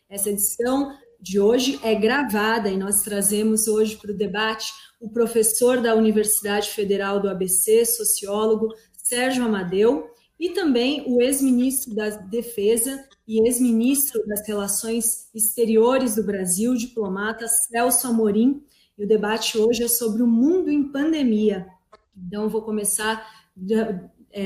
Essa edição de hoje é gravada e nós trazemos hoje para o debate o professor da Universidade Federal do ABC, sociólogo Sérgio Amadeu, e também o ex-ministro da Defesa e ex-ministro das Relações Exteriores do Brasil, diplomata Celso Amorim. E o debate hoje é sobre o mundo em pandemia. Então, eu vou começar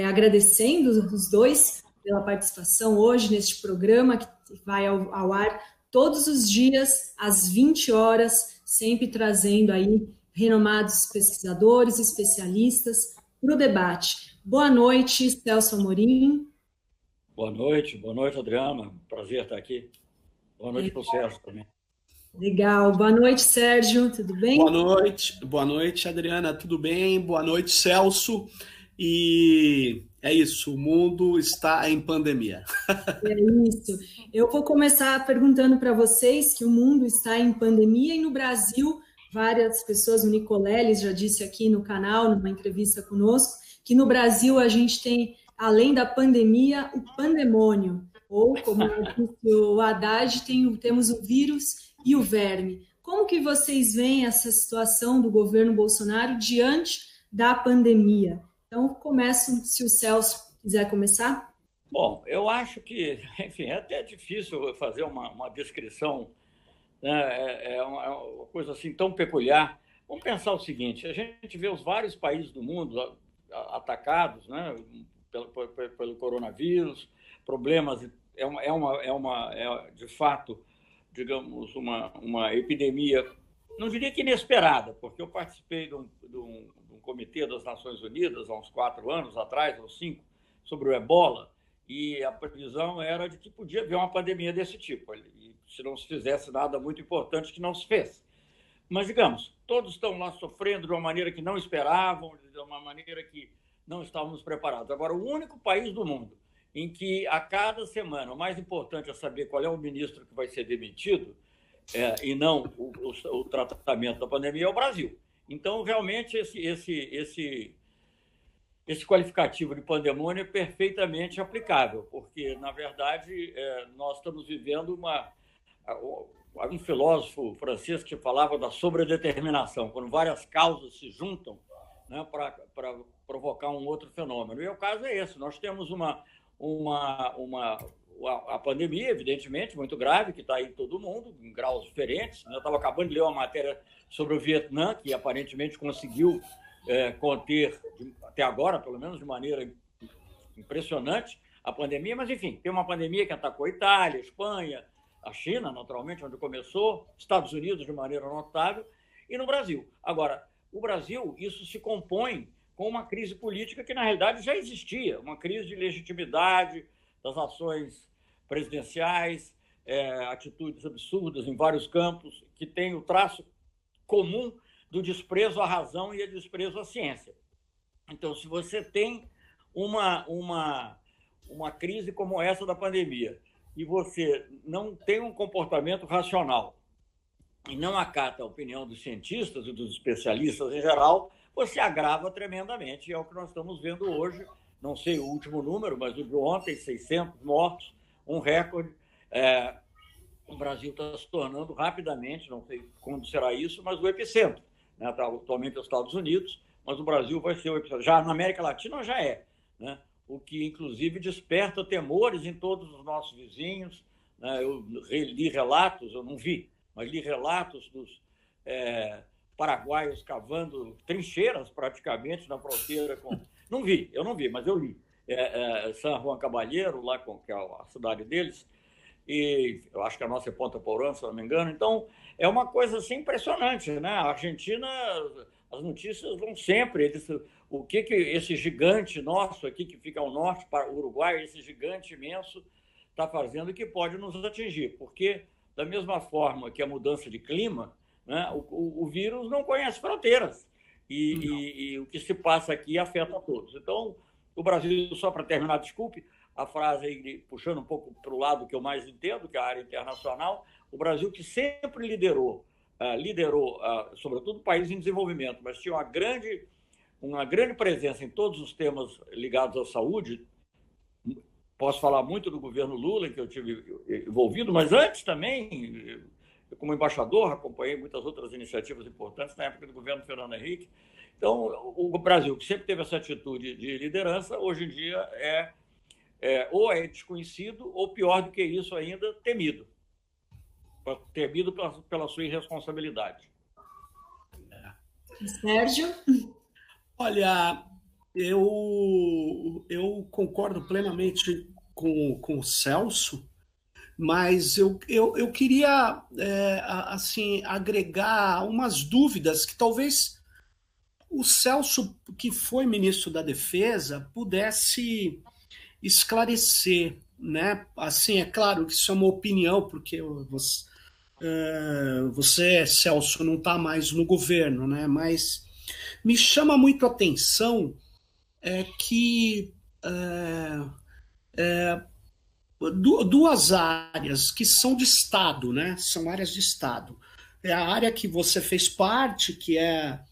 agradecendo os dois pela participação hoje neste programa, que vai ao ar todos os dias, às 20 horas, sempre trazendo aí renomados pesquisadores, especialistas para o debate. Boa noite, Celso Amorim. Boa noite, Adriana. Prazer estar aqui. Boa noite para o Sérgio também. Legal. Boa noite, Sérgio. Tudo bem? Boa noite, Adriana. Tudo bem? Boa noite, Celso. E é isso, o mundo está em pandemia. É isso. Eu vou começar perguntando para vocês que o mundo está em pandemia e no Brasil, várias pessoas, o Nicoleles já disse aqui no canal, numa entrevista conosco, que no Brasil a gente tem, além da pandemia, o pandemônio, ou, como disse o Haddad, temos o vírus e o verme. Como que vocês veem essa situação do governo Bolsonaro diante da pandemia? Então, começo, se o Celso quiser começar. Bom, eu acho que, enfim, é até difícil fazer uma descrição, né? É uma coisa assim tão peculiar. Vamos pensar o seguinte, a gente vê os vários países do mundo atacados, né, pelo coronavírus, problemas, de fato, digamos, uma epidemia, não diria que inesperada, porque eu participei de um Comitê das Nações Unidas, há uns 4 anos atrás, ou 5, sobre o Ebola, e a previsão era de que podia haver uma pandemia desse tipo, e se não se fizesse nada muito importante que não se fez. Mas, digamos, todos estão lá sofrendo de uma maneira que não esperavam, de uma maneira que não estávamos preparados. Agora, o único país do mundo em que a cada semana o mais importante é saber qual é o ministro que vai ser demitido, e não o tratamento da pandemia, é o Brasil. Então, realmente, esse qualificativo de pandemônio é perfeitamente aplicável, porque, na verdade, nós estamos vivendo um filósofo francês que falava da sobredeterminação, quando várias causas se juntam, né, para provocar um outro fenômeno. E o caso é esse. Nós temos a pandemia, evidentemente, muito grave, que está aí em todo mundo, em graus diferentes. Eu estava acabando de ler uma matéria sobre o Vietnã, que aparentemente conseguiu conter, até agora, pelo menos de maneira impressionante, a pandemia. Mas, enfim, tem uma pandemia que atacou a Itália, a Espanha, a China, naturalmente, onde começou, Estados Unidos, de maneira notável, e no Brasil. Agora, o Brasil, isso se compõe com uma crise política que, na realidade, já existia, uma crise de legitimidade das ações presidenciais, atitudes absurdas em vários campos, que tem o traço comum do desprezo à razão e a desprezo à ciência. Então, se você tem uma crise como essa da pandemia e você não tem um comportamento racional e não acata a opinião dos cientistas e dos especialistas em geral, você agrava tremendamente. E é o que nós estamos vendo hoje. Não sei o último número, mas o de ontem, 600 mortos, um recorde. O Brasil está se tornando rapidamente, não sei quando será isso, mas o epicentro. Né? Atualmente os Estados Unidos, mas o Brasil vai ser o epicentro. Já na América Latina já é, né? O que, inclusive, desperta temores em todos os nossos vizinhos. Né? Eu li relatos, eu não vi, mas li relatos dos paraguaios cavando trincheiras, praticamente, na fronteira com... Eu não vi, mas eu li. San Juan Caballero, lá que é a cidade deles, e eu acho que a nossa é Ponta Porã, se não me engano. Então, é uma coisa assim impressionante, né? A Argentina, as notícias vão sempre. O que esse gigante nosso aqui, que fica ao norte, para o Uruguai, esse gigante imenso, está fazendo que pode nos atingir. Porque, da mesma forma que a mudança de clima, né, o vírus não conhece fronteiras. E o que se passa aqui afeta a todos. Então, o Brasil, só para terminar, desculpe, a frase aí, puxando um pouco para o lado que eu mais entendo, que é a área internacional, o Brasil, que sempre liderou liderou, sobretudo, países em desenvolvimento, mas tinha uma grande presença em todos os temas ligados à saúde. Posso falar muito do governo Lula, em que eu tive envolvido, mas antes também, como embaixador, acompanhei muitas outras iniciativas importantes na época do governo Fernando Henrique. Então, o Brasil, que sempre teve essa atitude de liderança, hoje em dia ou é desconhecido, ou pior do que isso ainda, temido pela sua irresponsabilidade. Sérgio? Olha, eu concordo plenamente com o Celso, mas eu queria assim, agregar umas dúvidas que talvez o Celso, que foi ministro da Defesa, pudesse esclarecer, né? Assim, é claro que isso é uma opinião, porque você, Celso, não está mais no governo, né? Mas me chama muito a atenção que duas áreas que são de Estado, né? São áreas de Estado. É a área que você fez parte, que é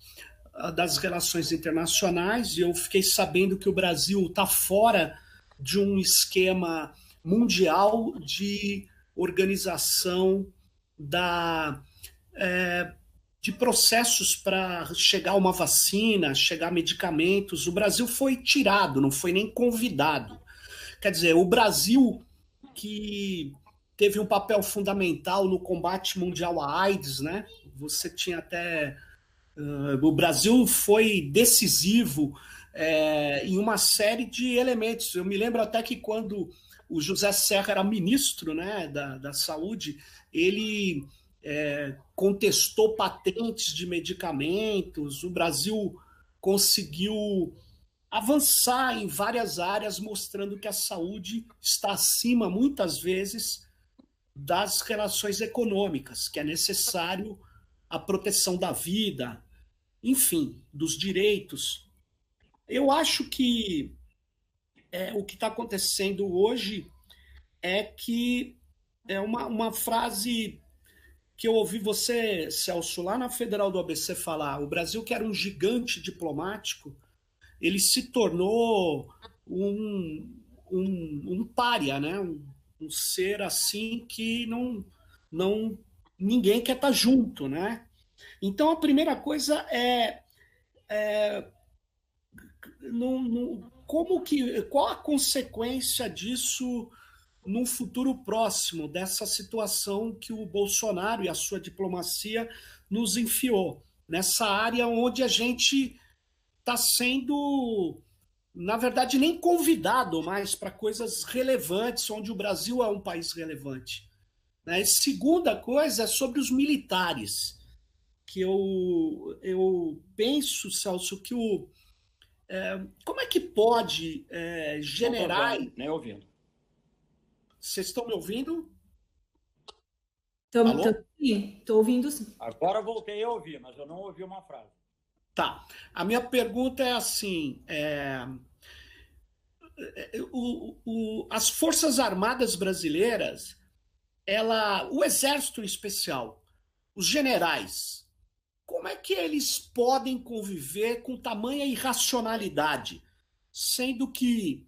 a das relações internacionais, e eu fiquei sabendo que o Brasil está fora de um esquema mundial de organização de processos para chegar uma vacina, chegar medicamentos. O Brasil foi tirado, não foi nem convidado. Quer dizer, o Brasil, que teve um papel fundamental no combate mundial à AIDS, né? Você tinha até... o Brasil foi decisivo em uma série de elementos. Eu me lembro até que quando o José Serra era ministro, né, da Saúde, ele contestou patentes de medicamentos. O Brasil conseguiu avançar em várias áreas, mostrando que a saúde está acima, muitas vezes, das relações econômicas, que é necessário a proteção da vida, enfim, dos direitos. Eu acho que o que está acontecendo hoje é que é uma frase que eu ouvi você, Celso, lá na Federal do ABC falar: o Brasil, que era um gigante diplomático, ele se tornou um pária, né? Um ser assim que ninguém quer estar junto, né? Então, a primeira coisa qual a consequência disso num futuro próximo, dessa situação que o Bolsonaro e a sua diplomacia nos enfiou, nessa área onde a gente está sendo, na verdade, nem convidado mais para coisas relevantes, onde o Brasil é um país relevante. Né? E segunda coisa é sobre os militares, que eu penso, Celso, que como é que pode generais... Nem ouvindo. Vocês estão me ouvindo? Estou ouvindo sim. Agora voltei a ouvir, mas eu não ouvi uma frase. Tá. A minha pergunta é assim: as Forças Armadas brasileiras, o Exército em especial, os generais, como é que eles podem conviver com tamanha irracionalidade, sendo que,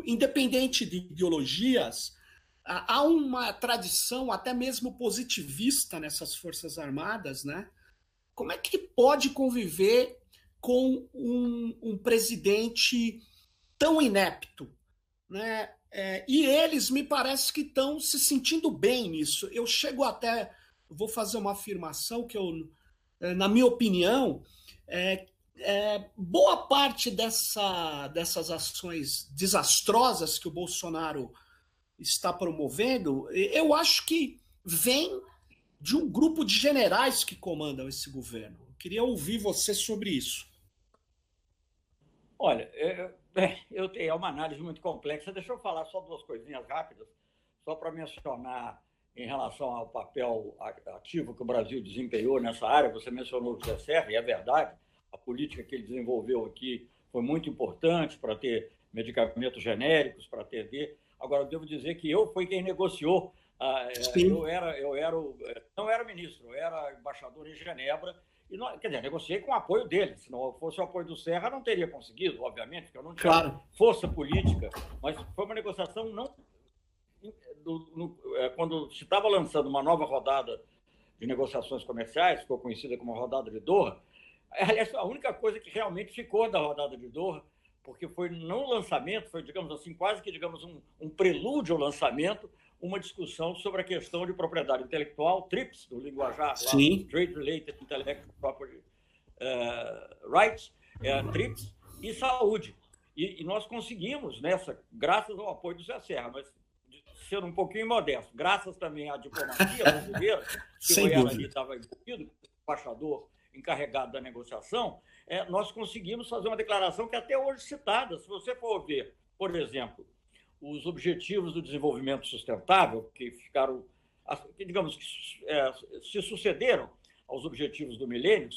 independente de ideologias, há uma tradição até mesmo positivista nessas Forças Armadas, né? Como é que pode conviver com um presidente tão inepto, né? E eles, me parece que estão se sentindo bem nisso. Eu chego até, vou fazer uma afirmação que na minha opinião, boa parte dessas ações desastrosas que o Bolsonaro está promovendo, eu acho que vem de um grupo de generais que comandam esse governo. Eu queria ouvir você sobre isso. Olha, é uma análise muito complexa. Deixa eu falar só duas coisinhas rápidas, só para mencionar em relação ao papel ativo que o Brasil desempenhou nessa área. Você mencionou o José Serra, e é verdade, a política que ele desenvolveu aqui foi muito importante para ter medicamentos genéricos, para atender. Agora, eu devo dizer que fui quem negociou Não era ministro, eu era embaixador em Genebra, e quer dizer, negociei com o apoio dele. Se não fosse o apoio do Serra, não teria conseguido, obviamente, porque eu não tinha força política, mas foi uma negociação não... Quando se estava lançando uma nova rodada de negociações comerciais, ficou conhecida como a rodada de Doha. Aliás, a única coisa que realmente ficou da rodada de Doha, porque foi no lançamento, foi, digamos assim, quase que um prelúdio ao lançamento, uma discussão sobre a questão de propriedade intelectual, TRIPS, do linguajar, lá, Trade Related Intellectual Property Rights, TRIPS, e saúde. E nós conseguimos, graças ao apoio do Zé Serra, mas sendo um pouquinho modesto, graças também à diplomacia brasileira, que o Goiás ali estava envolvido, o embaixador encarregado da negociação, nós conseguimos fazer uma declaração que até hoje citada. Se você for ver, por exemplo, os Objetivos do Desenvolvimento Sustentável, que ficaram, digamos, se sucederam aos Objetivos do Milênio,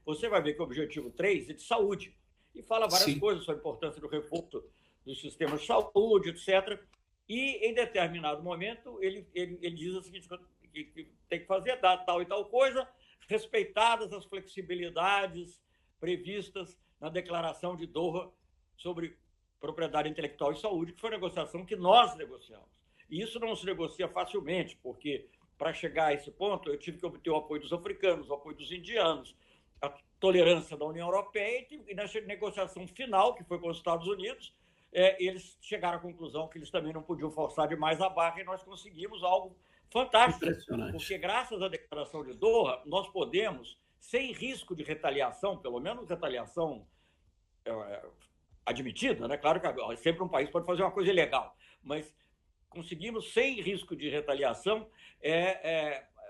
você vai ver que o Objetivo 3 é de saúde, e fala várias coisas sobre a importância do reforço dos sistemas de saúde, etc. E, em determinado momento, ele diz o seguinte, que tem que fazer tal e tal coisa, respeitadas as flexibilidades previstas na Declaração de Doha sobre propriedade intelectual e saúde, que foi a negociação que nós negociamos. E isso não se negocia facilmente, porque, para chegar a esse ponto, eu tive que obter o apoio dos africanos, o apoio dos indianos, a tolerância da União Europeia, e nessa negociação final, que foi com os Estados Unidos, eles chegaram à conclusão que eles também não podiam forçar demais a barra, e nós conseguimos algo fantástico, porque graças à Declaração de Doha, nós podemos, sem risco de retaliação, pelo menos retaliação admitida, né? Claro que sempre um país pode fazer uma coisa ilegal, mas conseguimos, sem risco de retaliação,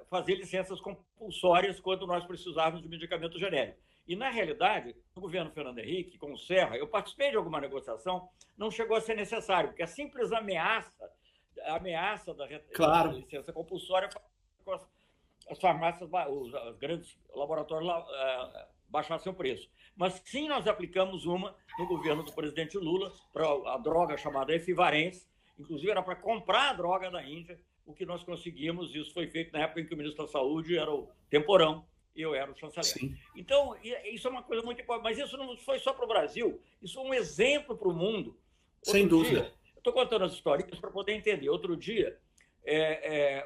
fazer licenças compulsórias quando nós precisarmos de medicamento genérico. E, na realidade, no governo Fernando Henrique, com o Serra, eu participei de alguma negociação, não chegou a ser necessário, porque a simples ameaça da licença compulsória, as farmácias, os grandes laboratórios baixassem o preço. Mas sim, nós aplicamos uma no governo do presidente Lula para a droga chamada Efivarenz, inclusive era para comprar a droga da Índia, o que nós conseguimos, isso foi feito na época em que o ministro da Saúde era o Temporão, e eu era o chanceler. Sim. Então, isso é uma coisa muito importante, mas isso não foi só para o Brasil, isso é um exemplo para o mundo. Sem dúvida. Eu estou contando as histórias para poder entender. Outro dia,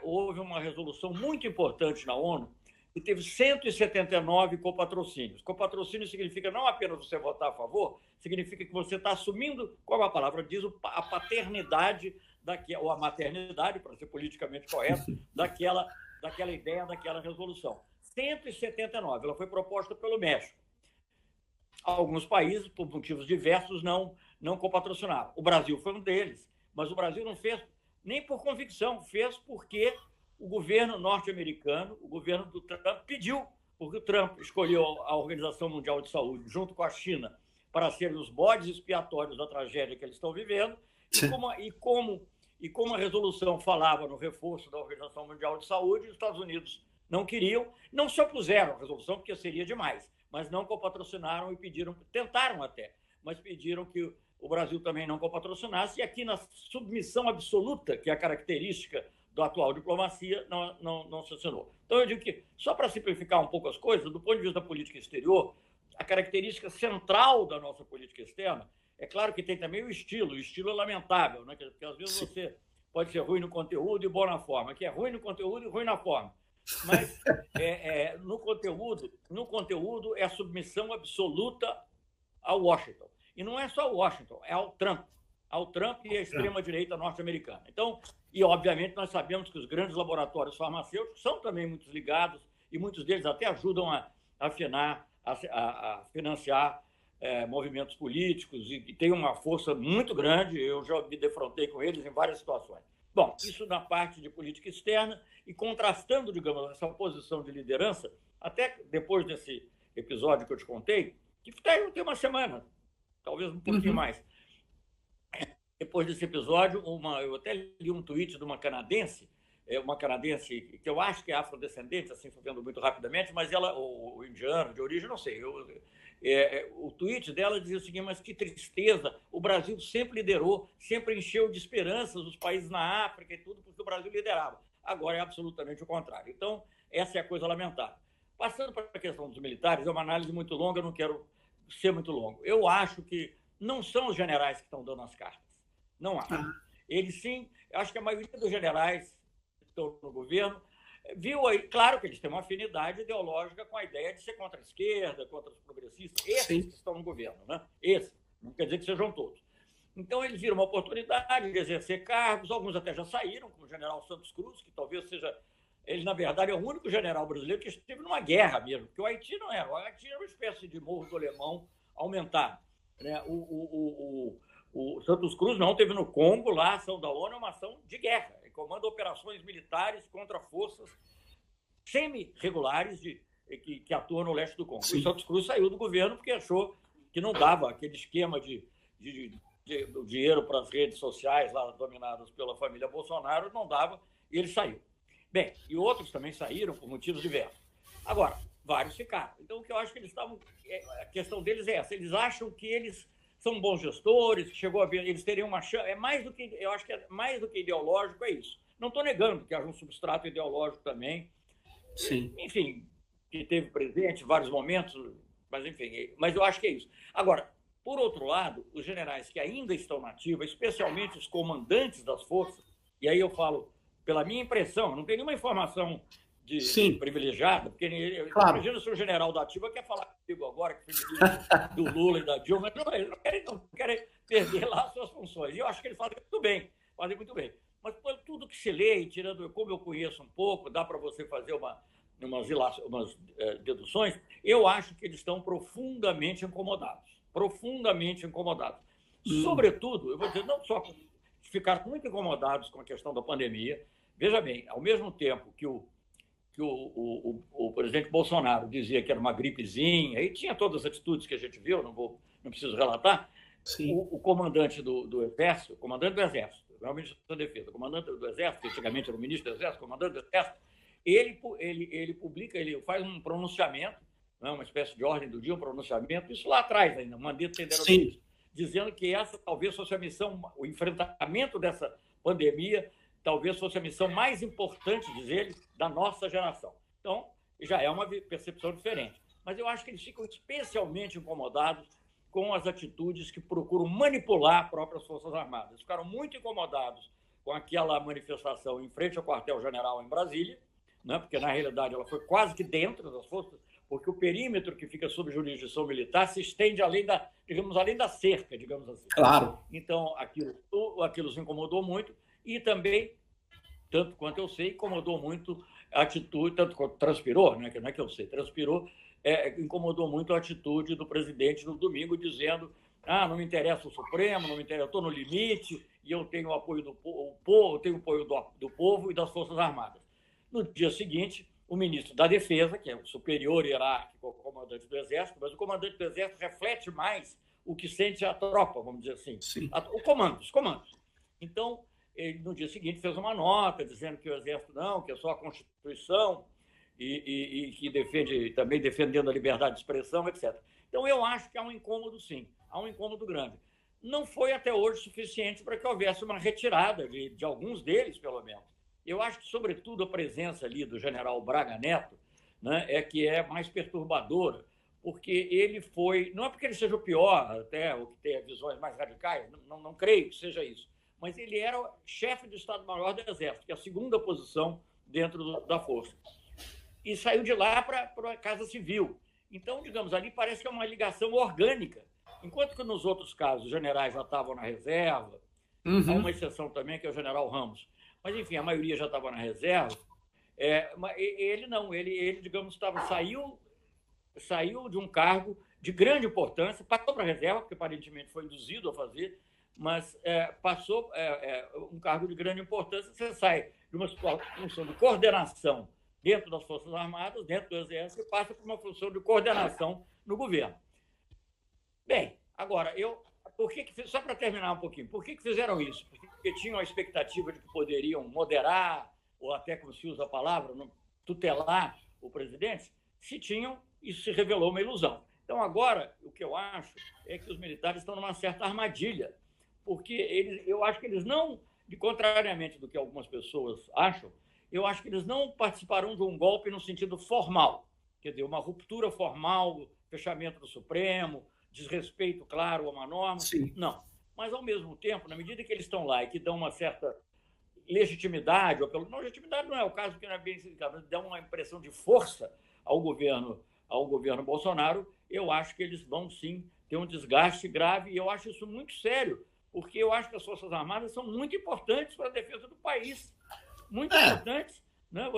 houve uma resolução muito importante na ONU e teve 179 copatrocínios. Copatrocínio significa não apenas você votar a favor, significa que você está assumindo, como a palavra diz, a paternidade, ou a maternidade, para ser politicamente correto, daquela ideia, daquela resolução. 179, ela foi proposta pelo México. Alguns países, por motivos diversos, não copatrocinaram. O Brasil foi um deles, mas o Brasil não fez nem por convicção, fez porque o governo norte-americano, o governo do Trump, pediu, porque o Trump escolheu a Organização Mundial de Saúde, junto com a China, para serem os bodes expiatórios da tragédia que eles estão vivendo, e como a resolução falava no reforço da Organização Mundial de Saúde, os Estados Unidos não queriam, não se opuseram à resolução, porque seria demais, mas não copatrocinaram e tentaram até, mas pediram que o Brasil também não copatrocinasse, e aqui na submissão absoluta, que é a característica da atual diplomacia, não se assinou. Então, eu digo que, só para simplificar um pouco as coisas, do ponto de vista da política exterior, a característica central da nossa política externa, é claro que tem também o estilo é lamentável, né? Porque às vezes você pode ser ruim no conteúdo e bom na forma, que é ruim no conteúdo e ruim na forma. Mas no conteúdo é a submissão absoluta ao Washington. E não é só o Washington, é ao Trump e à extrema-direita norte-americana. Então, e obviamente nós sabemos que os grandes laboratórios farmacêuticos são também muito ligados, e muitos deles até ajudam a financiar movimentos políticos, e tem uma força muito grande. Eu já me defrontei com eles em várias situações. Bom, isso na parte de política externa, e contrastando, digamos, essa posição de liderança, até depois desse episódio que eu te contei, que tem uma semana, talvez um pouquinho mais. Depois desse episódio, eu até li um tweet de uma canadense que eu acho que é afrodescendente, assim, estou vendo muito rapidamente, mas ela, ou indiano, de origem, não sei, O tweet dela dizia o seguinte: mas que tristeza, o Brasil sempre liderou, sempre encheu de esperanças os países na África e tudo, porque o Brasil liderava. Agora é absolutamente o contrário. Então, essa é a coisa lamentável. Passando para a questão dos militares, é uma análise muito longa, eu não quero ser muito longo. Eu acho que não são os generais que estão dando as cartas. Não acho. Eles sim, eu acho que a maioria dos generais que estão no governo viu aí, claro que eles têm uma afinidade ideológica com a ideia de ser contra a esquerda, contra os progressistas, esses que estão no governo, né? Esses, não quer dizer que sejam todos. Então, eles viram uma oportunidade de exercer cargos, alguns até já saíram, como o general Santos Cruz, que talvez seja, ele, na verdade, é o único general brasileiro que esteve numa guerra mesmo, porque o Haiti não era. O Haiti era uma espécie de morro do alemão aumentado, né? O Santos Cruz não teve no Congo, lá a ação da ONU é uma ação de guerra, ele comanda operações militares contra forças semi-regulares que atuam no leste do Congo. Sim. O Santos Cruz saiu do governo porque achou que não dava aquele esquema de dinheiro para as redes sociais lá dominadas pela família Bolsonaro, não dava, e ele saiu. Bem, e outros também saíram por motivos diversos. Agora, vários ficaram. Então, o que eu acho que eles estavam... A questão deles é essa, eles acham que eles são bons gestores, que chegou a ver, eles teriam uma chance, eu acho que é mais do que ideológico, é isso. Não estou negando que haja um substrato ideológico também. Sim. Enfim, que teve presente em vários momentos, mas enfim, mas eu acho que é isso. Agora, por outro lado, os generais que ainda estão na ativa, especialmente os comandantes das forças, e aí eu falo pela minha impressão, não tem nenhuma informação de privilegiada, porque imagina se o general da ativa quer falar comigo agora, que foi do Lula e da Dilma, eles não querem perder lá as suas funções. E eu acho que eles fazem muito bem. Mas por tudo que se lê, e tirando como eu conheço um pouco, dá para você fazer umas deduções, eu acho que eles estão profundamente incomodados. Sobretudo, eu vou dizer, não só ficar muito incomodados com a questão da pandemia. Veja bem, ao mesmo tempo que o presidente Bolsonaro dizia que era uma gripezinha, e tinha todas as atitudes que a gente viu, não preciso relatar, o comandante do Exército, o comandante do Exército, não é o ministro da Defesa, o comandante do Exército, que antigamente era o ministro do Exército, o comandante do Exército, ele publica, ele faz um pronunciamento, né, uma espécie de ordem do dia, um pronunciamento, isso lá atrás ainda, um mandato tenderam dizendo que essa talvez fosse a missão, o enfrentamento dessa pandemia, talvez fosse a missão mais importante, diz ele, da nossa geração. Então, já é uma percepção diferente. Mas eu acho que eles ficam especialmente incomodados com as atitudes que procuram manipular as próprias Forças Armadas. Eles ficaram muito incomodados com aquela manifestação em frente ao quartel-general em Brasília, né, porque, na realidade, ela foi quase que dentro das forças, porque o perímetro que fica sob jurisdição militar se estende além da cerca, digamos assim. Claro. Então, aquilo os incomodou muito. E também, tanto quanto eu sei, incomodou muito a atitude, tanto quanto transpirou, né, que não é que eu sei, transpirou, incomodou muito a atitude do presidente no domingo, dizendo: não me interessa o Supremo, não me interessa, eu estou no limite e eu tenho o apoio do povo, tenho o apoio do povo e das Forças Armadas. No dia seguinte, o ministro da Defesa, que é o superior hierárquico ao comandante do Exército, mas o comandante do Exército reflete mais o que sente a tropa, vamos dizer assim, os comandos. Então, ele, no dia seguinte, fez uma nota dizendo que o Exército não, que é só a Constituição e que também defendendo a liberdade de expressão, etc. Então, eu acho que há um incômodo, sim, há um incômodo grande. Não foi até hoje suficiente para que houvesse uma retirada de alguns deles, pelo menos. Eu acho que, sobretudo, a presença ali do general Braga Neto, né, é que é mais perturbadora, porque ele foi... Não é porque ele seja o pior, até, ou que tenha visões mais radicais, não creio que seja isso, mas ele era o chefe do Estado-Maior do Exército, que é a segunda posição dentro da força. E saiu de lá para a Casa Civil. Então, digamos, ali parece que é uma ligação orgânica. Enquanto que nos outros casos os generais já estavam na reserva, há uma exceção também, que é o general Ramos. Mas, enfim, a maioria já estava na reserva. Ele não, ele digamos, saiu de um cargo de grande importância, passou para a reserva, porque aparentemente foi induzido a fazer, mas passou um cargo de grande importância. Você sai de uma função de coordenação dentro das Forças Armadas, dentro do Exército, e passa por uma função de coordenação no governo. Bem, agora, só para terminar um pouquinho, por que fizeram isso? Porque tinham a expectativa de que poderiam moderar, ou até, como se usa a palavra, tutelar o presidente? Se tinham, isso se revelou uma ilusão. Então, agora, o que eu acho é que os militares estão numa certa armadilha, porque eu acho que eles não, contrariamente do que algumas pessoas acham, eu acho que eles não participarão de um golpe no sentido formal, quer dizer, uma ruptura formal, fechamento do Supremo, desrespeito, claro, a uma norma. Sim. Não. Mas, ao mesmo tempo, na medida que eles estão lá e que dão uma certa legitimidade, ou pelo não, legitimidade não é o caso, porque não é bem significado, dão uma impressão de força ao governo Bolsonaro, eu acho que eles vão, sim, ter um desgaste grave, e eu acho isso muito sério, porque eu acho que as Forças Armadas são muito importantes para a defesa do país. Muito importantes. Né?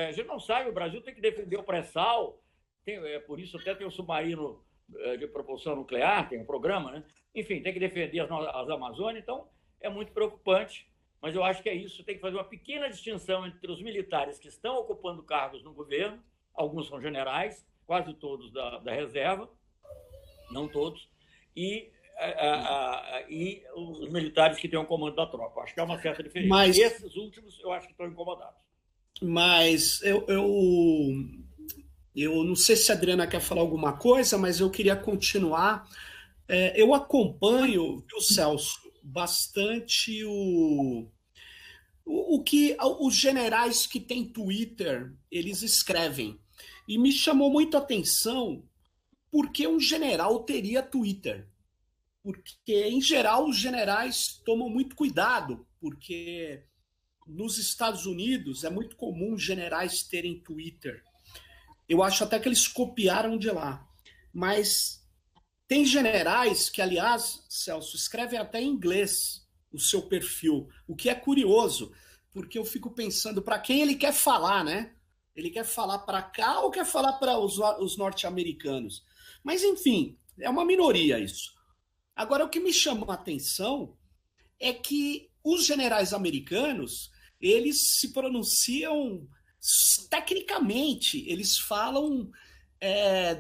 A gente não sabe, o Brasil tem que defender o pré-sal, por isso até tem o submarino de propulsão nuclear, tem um programa, né? Enfim, tem que defender as Amazônias, então é muito preocupante, mas eu acho que é isso, tem que fazer uma pequena distinção entre os militares que estão ocupando cargos no governo, alguns são generais, quase todos da reserva, não todos, e os militares que têm o comando da tropa. Acho que há uma certa diferença. Mas esses últimos eu acho que estão incomodados. Mas eu não sei se a Adriana quer falar alguma coisa, mas eu queria continuar. Eu acompanho, viu, Celso, bastante o que os generais que têm Twitter, eles escrevem. E me chamou muito a atenção porque um general teria Twitter. Porque, em geral, os generais tomam muito cuidado, porque nos Estados Unidos é muito comum generais terem Twitter. Eu acho até que eles copiaram de lá. Mas tem generais que, aliás, Celso, escrevem até em inglês o seu perfil, o que é curioso, porque eu fico pensando para quem ele quer falar, né? Ele quer falar para cá ou quer falar para os norte-americanos? Mas, enfim, é uma minoria isso. Agora, o que me chama a atenção é que os generais americanos, eles se pronunciam tecnicamente, eles falam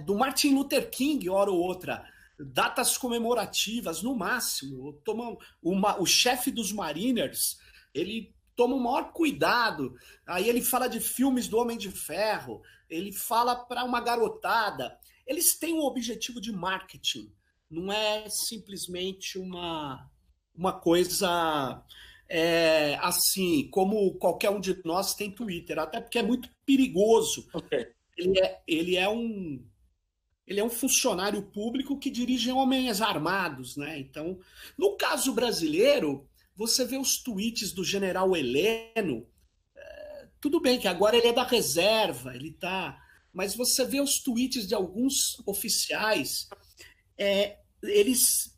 do Martin Luther King, hora ou outra, datas comemorativas, no máximo. O chefe dos Mariners, ele toma o maior cuidado. Aí ele fala de filmes do Homem de Ferro, ele fala para uma garotada. Eles têm um objetivo de marketing, não é simplesmente uma coisa assim, como qualquer um de nós tem Twitter, até porque é muito perigoso. Okay. Ele é um funcionário público que dirige homens armados, né? Então, no caso brasileiro, você vê os tweets do general Heleno, tudo bem que agora ele é da reserva, mas você vê os tweets de alguns oficiais,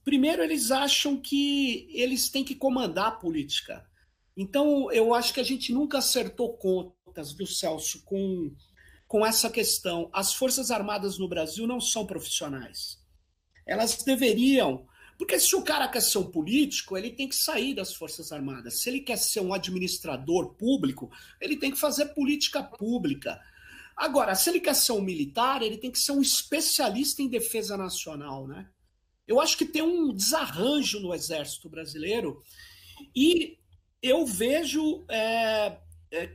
primeiro eles acham que eles têm que comandar a política. Então, eu acho que a gente nunca acertou contas, viu, Celso, com essa questão. As Forças Armadas no Brasil não são profissionais. Elas deveriam... Porque se o cara quer ser um político, ele tem que sair das Forças Armadas. Se ele quer ser um administrador público, ele tem que fazer política pública. Agora, se ele quer ser um militar, ele tem que ser um especialista em defesa nacional, né? Eu acho que tem um desarranjo no Exército Brasileiro e eu vejo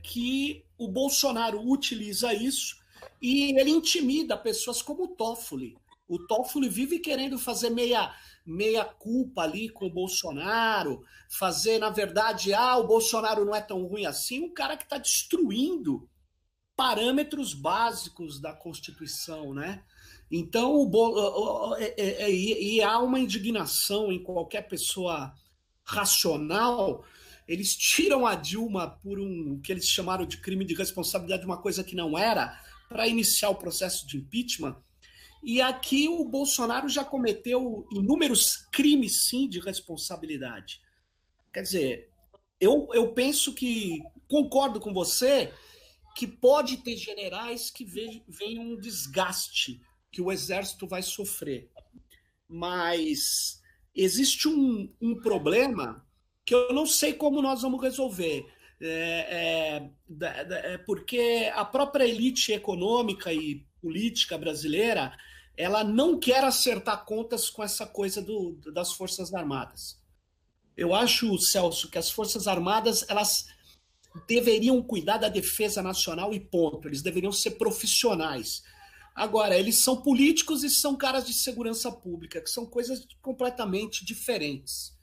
que o Bolsonaro utiliza isso e ele intimida pessoas como o Toffoli. O Toffoli vive querendo fazer meia culpa ali com o Bolsonaro, fazer, na verdade, o Bolsonaro não é tão ruim assim, um cara que está destruindo parâmetros básicos da Constituição, né? Então, e há uma indignação em qualquer pessoa racional. Eles tiram a Dilma por o que eles chamaram de crime de responsabilidade, uma coisa que não era, para iniciar o processo de impeachment. E aqui o Bolsonaro já cometeu inúmeros crimes, sim, de responsabilidade. Quer dizer, eu penso que, concordo com você, que pode ter generais que venham um desgaste que o Exército vai sofrer. Mas existe um problema que eu não sei como nós vamos resolver. Porque a própria elite econômica e política brasileira, ela não quer acertar contas com essa coisa das Forças Armadas. Eu acho, Celso, que as Forças Armadas, elas deveriam cuidar da defesa nacional e ponto. Eles deveriam ser profissionais. Agora, eles são políticos e são caras de segurança pública, que são coisas completamente diferentes.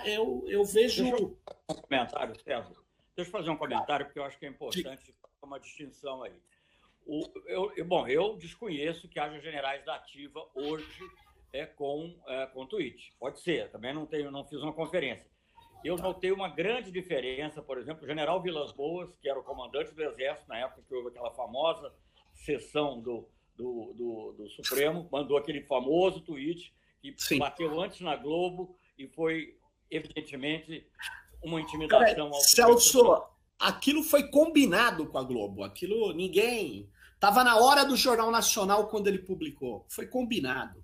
Eu vejo. Deixa eu fazer um comentário, César. Deixa eu fazer um comentário, porque eu acho que é importante fazer uma distinção aí. Eu desconheço que haja generais da ativa hoje com tweet. Pode ser, também não fiz uma conferência. Eu notei uma grande diferença, por exemplo, o general Vilas Boas, que era o comandante do Exército, na época que houve aquela famosa sessão do Supremo, mandou aquele famoso tweet que bateu antes na Globo e foi, evidentemente, uma intimidação. Celso, aquilo foi combinado com a Globo. Aquilo ninguém... Estava na hora do Jornal Nacional quando ele publicou. Foi combinado.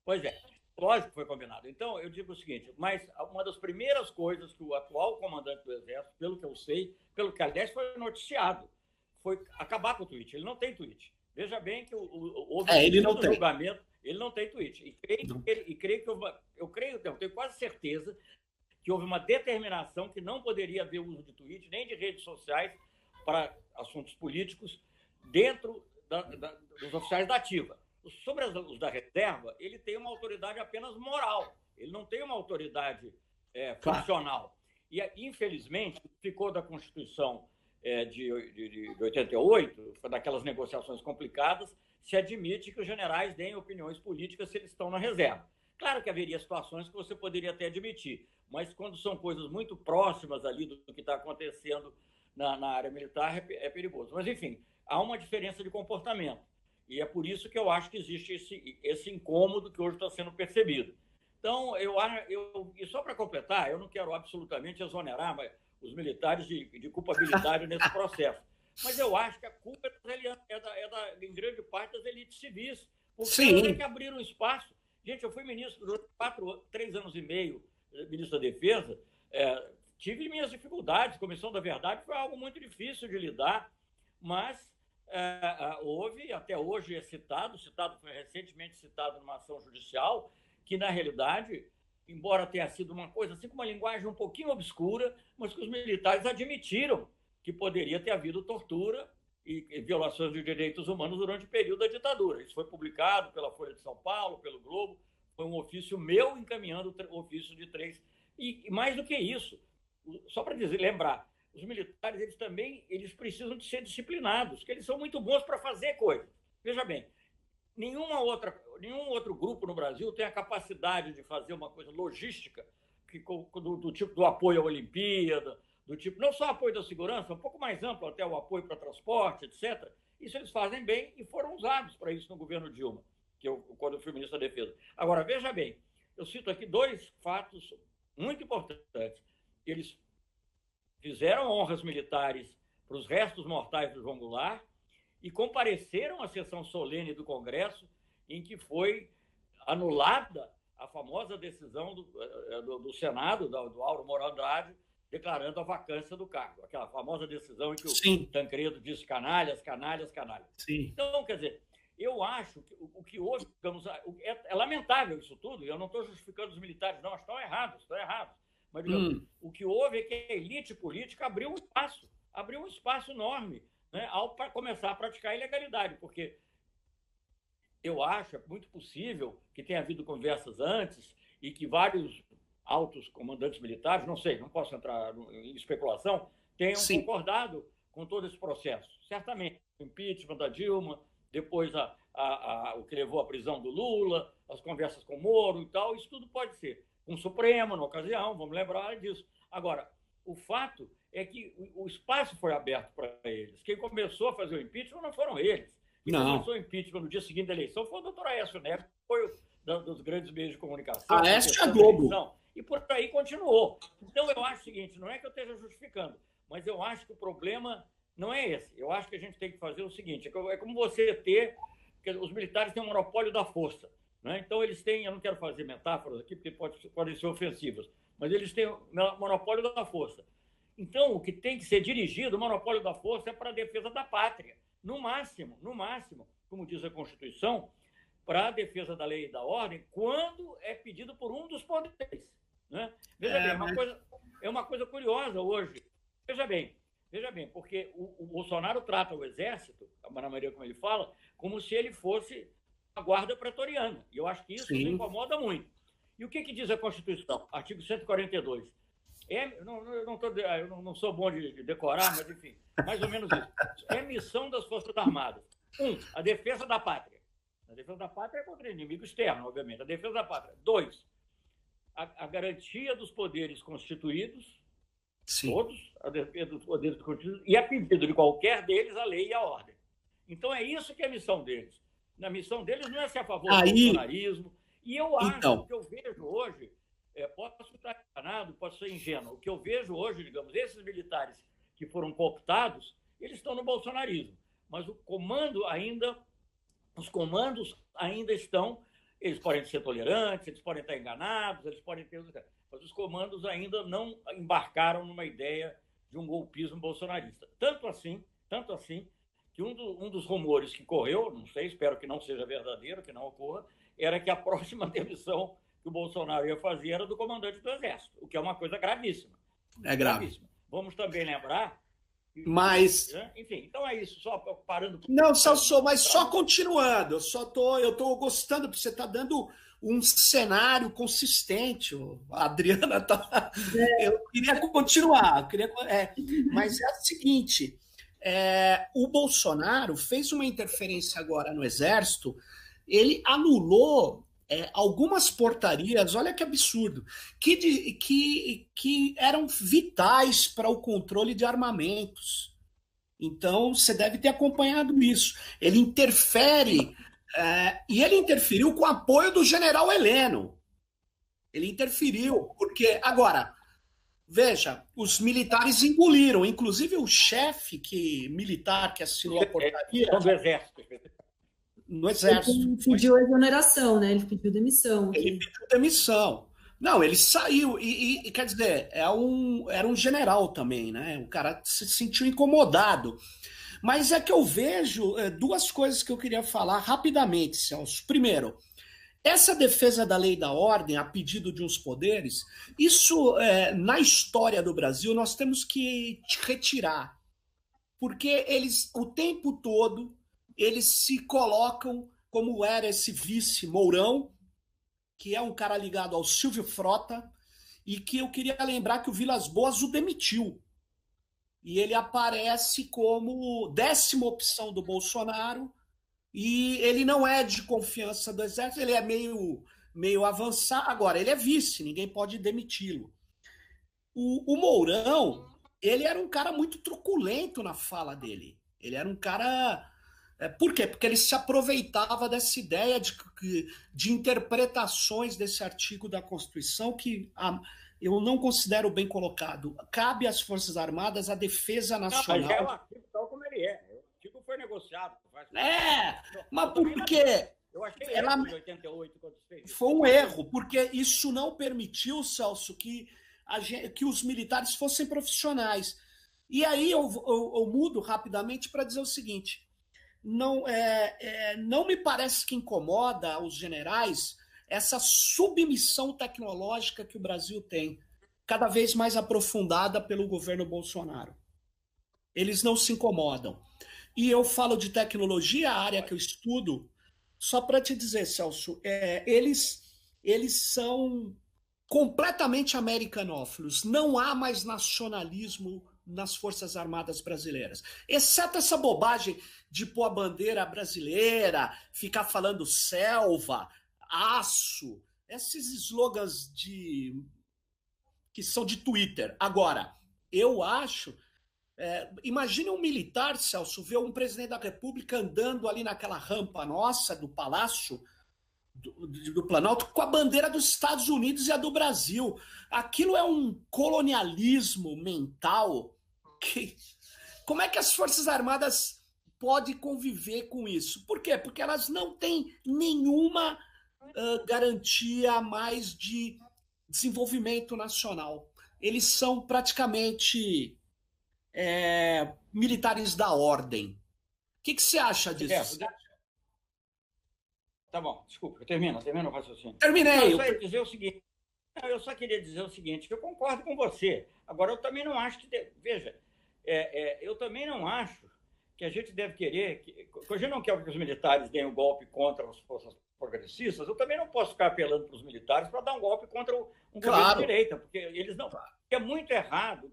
Pois é, lógico que foi combinado. Então, eu digo o seguinte, mas uma das primeiras coisas que o atual comandante do Exército, pelo que eu sei, pelo que, aliás, foi noticiado, foi acabar com o tweet. Ele não tem tweet. Veja bem que houve um julgamento, ele não tem tweet. Eu tenho quase certeza que houve uma determinação que não poderia haver uso de tweet, nem de redes sociais para assuntos políticos dentro dos oficiais da ativa. Sobre os da reserva, ele tem uma autoridade apenas moral, ele não tem uma autoridade funcional. E, infelizmente, ficou da Constituição de 88, foi daquelas negociações complicadas, se admite que os generais deem opiniões políticas se eles estão na reserva. Claro que haveria situações que você poderia até admitir, mas quando são coisas muito próximas ali do que está acontecendo na área militar, é perigoso. Mas, enfim, há uma diferença de comportamento. E é por isso que eu acho que existe esse incômodo que hoje está sendo percebido. Então, e só para completar, eu não quero absolutamente exonerar os militares de culpabilidade nesse processo. Mas eu acho que a culpa em grande parte, das elites civis. Porque eles que abriram espaço. Gente, eu fui ministro durante 3 anos e meio, ministro da Defesa, tive minhas dificuldades. Comissão da Verdade foi algo muito difícil de lidar, mas houve, até hoje é foi recentemente citado numa ação judicial, que, na realidade, embora tenha sido uma coisa assim, com uma linguagem um pouquinho obscura, mas que os militares admitiram que poderia ter havido tortura e violações de direitos humanos durante o período da ditadura. Isso foi publicado pela Folha de São Paulo, pelo Globo, foi um ofício meu encaminhando o ofício de 3. E mais do que isso, só para lembrar, os militares eles precisam de ser disciplinados, porque eles são muito bons para fazer coisas. Veja bem, nenhum outro grupo no Brasil tem a capacidade de fazer uma coisa logística do tipo do apoio à Olimpíada, do tipo não só apoio da segurança, um pouco mais amplo, até o apoio para transporte, etc. Isso eles fazem bem e foram usados para isso no governo Dilma, quando eu fui ministro da Defesa. Agora, veja bem, eu cito aqui 2 fatos muito importantes. Eles fizeram honras militares para os restos mortais do João Goulart e compareceram à sessão solene do Congresso em que foi anulada a famosa decisão do Senado, do Auro Moro Andrade, declarando a vacância do cargo. Aquela famosa decisão em que o Tancredo disse canalhas, canalhas, canalhas. Sim. Então, quer dizer, eu acho que o que houve, digamos, é lamentável isso tudo, eu não estou justificando os militares, não, estão errados. Mas, digamos, o que houve é que a elite política abriu um espaço enorme, né, para começar a praticar a ilegalidade, porque eu acho muito possível que tenha havido conversas antes e que vários altos comandantes militares, não sei, não posso entrar em especulação, tenham concordado com todo esse processo. Certamente, o impeachment da Dilma, depois o que levou à prisão do Lula, as conversas com o Moro e tal, isso tudo pode ser. Com o Supremo, na ocasião, vamos lembrar disso. Agora, o fato é que o espaço foi aberto para eles. Quem começou a fazer o impeachment não foram eles. Quem começou o impeachment no dia seguinte da eleição foi o doutor Aécio Neves, que foi dos grandes meios de comunicação. Aécio é Globo. E por aí continuou. Então, eu acho o seguinte, não é que eu esteja justificando, mas eu acho que o problema não é esse. Eu acho que a gente tem que fazer o seguinte, é como você porque os militares têm um monopólio da força. Né? Então, eles têm, eu não quero fazer metáforas aqui, porque podem ser ofensivas, mas eles têm o monopólio da força. Então, o que tem que ser dirigido, o monopólio da força, é para a defesa da pátria. No máximo, como diz a Constituição, para a defesa da lei e da ordem, quando é pedido por um dos poderes. Né? Veja bem, é uma coisa curiosa hoje. Veja bem, Veja bem, porque o Bolsonaro trata o Exército, a maneira como ele fala, como se ele fosse a guarda pretoriana. E eu acho que isso me incomoda muito. E o que diz a Constituição? Artigo 142. Eu não sou bom de decorar, mas, enfim, mais ou menos isso. É missão das Forças Armadas. 1. A defesa da pátria. A defesa da pátria é contra inimigo externo, obviamente. A defesa da pátria. 2. A garantia dos poderes constituídos, Sim. todos, a defesa dos poderes constituídos, e a pedido de qualquer deles a lei e a ordem. Então, é isso que é a missão deles. Na missão deles não é ser a favor do bolsonarismo. E eu acho que eu vejo hoje, posso estar enganado, posso ser ingênuo, o que eu vejo hoje, digamos, esses militares que foram cooptados, eles estão no bolsonarismo. Mas os comandos ainda estão, eles podem ser tolerantes, eles podem estar enganados, eles podem ter... Mas os comandos ainda não embarcaram numa ideia de um golpismo bolsonarista. Tanto assim, que um dos rumores que correu, não sei, espero que não seja verdadeiro, que não ocorra, era que a próxima demissão que o Bolsonaro ia fazer era do comandante do Exército, o que é uma coisa gravíssima. É grave. Gravíssima. Vamos também lembrar... Mas... Enfim, então é isso, só parando... Não, Celso, mas só continuando, eu tô gostando, porque você está dando um cenário consistente. A Adriana tá... Eu queria continuar, mas é o seguinte, o Bolsonaro fez uma interferência agora no Exército, ele anulou algumas portarias, olha que absurdo, que eram vitais para o controle de armamentos. Então, você deve ter acompanhado isso. Ele interfere, e ele interferiu com o apoio do general Heleno. Ele interferiu, porque, agora, veja, os militares engoliram, inclusive o chefe militar que assinou a portaria... do Exército. No Exército. Ele pediu exoneração, né? Ele pediu demissão. Ele pediu demissão. Não, ele saiu e quer dizer, era um general também, né? O cara se sentiu incomodado. Mas é que eu vejo duas coisas que eu queria falar rapidamente, Celso. Primeiro, essa defesa da lei e da ordem a pedido de uns poderes, isso na história do Brasil nós temos que retirar. Porque eles, o tempo todo, eles se colocam como era esse vice Mourão, que é um cara ligado ao Silvio Frota, e que eu queria lembrar que o Vilas Boas o demitiu. E ele aparece como 10ª opção do Bolsonaro, e ele não é de confiança do Exército, ele é meio avançado. Agora, ele é vice, ninguém pode demiti-lo. O Mourão, ele era um cara muito truculento na fala dele. Ele era um cara... Por quê? Porque ele se aproveitava dessa ideia de interpretações desse artigo da Constituição que eu não considero bem colocado. Cabe às Forças Armadas a defesa nacional. Não, mas o artigo tal como ele é. O artigo foi negociado. Mas por quê? Eu achei erro em 88 quando fez. Foi um erro, porque isso não permitiu, Celso, que os militares fossem profissionais. E aí eu mudo rapidamente para dizer o seguinte... Não me parece que incomoda aos generais essa submissão tecnológica que o Brasil tem, cada vez mais aprofundada pelo governo Bolsonaro. Eles não se incomodam. E eu falo de tecnologia, a área que eu estudo, só para te dizer, Celso, eles são completamente americanófilos. Não há mais nacionalismo nas Forças Armadas brasileiras. Exceto essa bobagem de pôr a bandeira brasileira, ficar falando selva, aço, esses slogans que são de Twitter. Agora, eu acho... imagine um militar, Celso, ver um presidente da República andando ali naquela rampa nossa do Palácio do Planalto com a bandeira dos Estados Unidos e a do Brasil. Aquilo é um colonialismo mental. Como é que as Forças Armadas podem conviver com isso? Por quê? Porque elas não têm nenhuma garantia mais de desenvolvimento nacional. Eles são praticamente militares da ordem. O que você acha disso? Tá bom, desculpa, termina o raciocínio. Terminei. Eu só queria dizer o seguinte, que eu concordo com você. Agora, eu também não acho que... Veja, eu também não acho que a gente deve querer... que a gente não quer que os militares deem um golpe contra as forças progressistas, eu também não posso ficar apelando para os militares para dar um golpe contra um governo de direita, porque eles não... O que é muito errado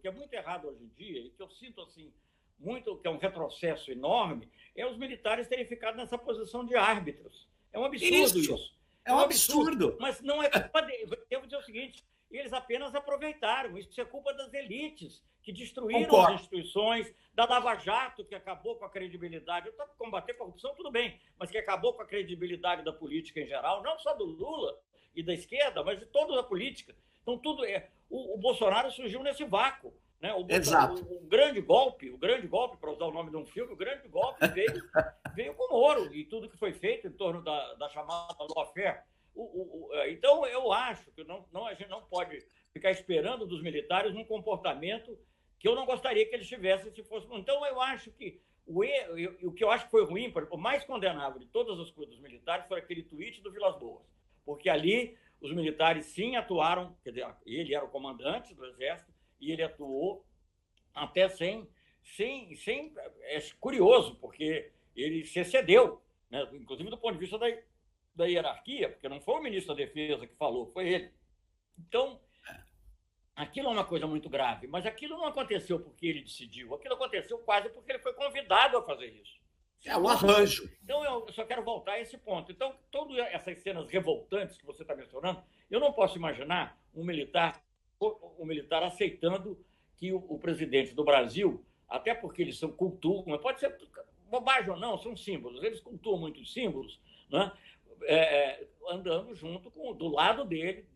hoje em dia, e que eu sinto assim, muito, que é um retrocesso enorme, é os militares terem ficado nessa posição de árbitros. É um absurdo isso. É um absurdo. Mas não é culpa deles. Eu vou dizer o seguinte, eles apenas aproveitaram. Isso é culpa das elites, que destruíram as instituições, da Lava Jato, que acabou com a credibilidade. Para combater a corrupção, tudo bem, mas que acabou com a credibilidade da política em geral, não só do Lula e da esquerda, mas de toda a política. Então, tudo o Bolsonaro surgiu nesse vácuo. Né? Exato. O grande golpe, para usar o nome de um filme, o grande golpe veio com o Moro e tudo que foi feito em torno da chamada lawfare. Então, eu acho que a gente não pode ficar esperando dos militares um comportamento que eu não gostaria que eles tivessem se fosse... Então, eu acho que o que eu acho que foi ruim, o mais condenável de todas as coisas dos militares foi aquele tweet do Vilas Boas, porque ali os militares sim atuaram, quer dizer, ele era o comandante do Exército e ele atuou até sem é curioso, porque ele se excedeu, né? Inclusive do ponto de vista da hierarquia, porque não foi o ministro da Defesa que falou, foi ele. Então, aquilo é uma coisa muito grave, mas aquilo não aconteceu porque ele decidiu, aquilo aconteceu quase porque ele foi convidado a fazer isso. É um arranjo. Então, eu só quero voltar a esse ponto. Então, todas essas cenas revoltantes que você está mencionando, eu não posso imaginar um militar aceitando que o presidente do Brasil, até porque eles são cultuam, pode ser bobagem ou não, são símbolos, eles cultuam muitos símbolos, né? Andando junto do lado dele,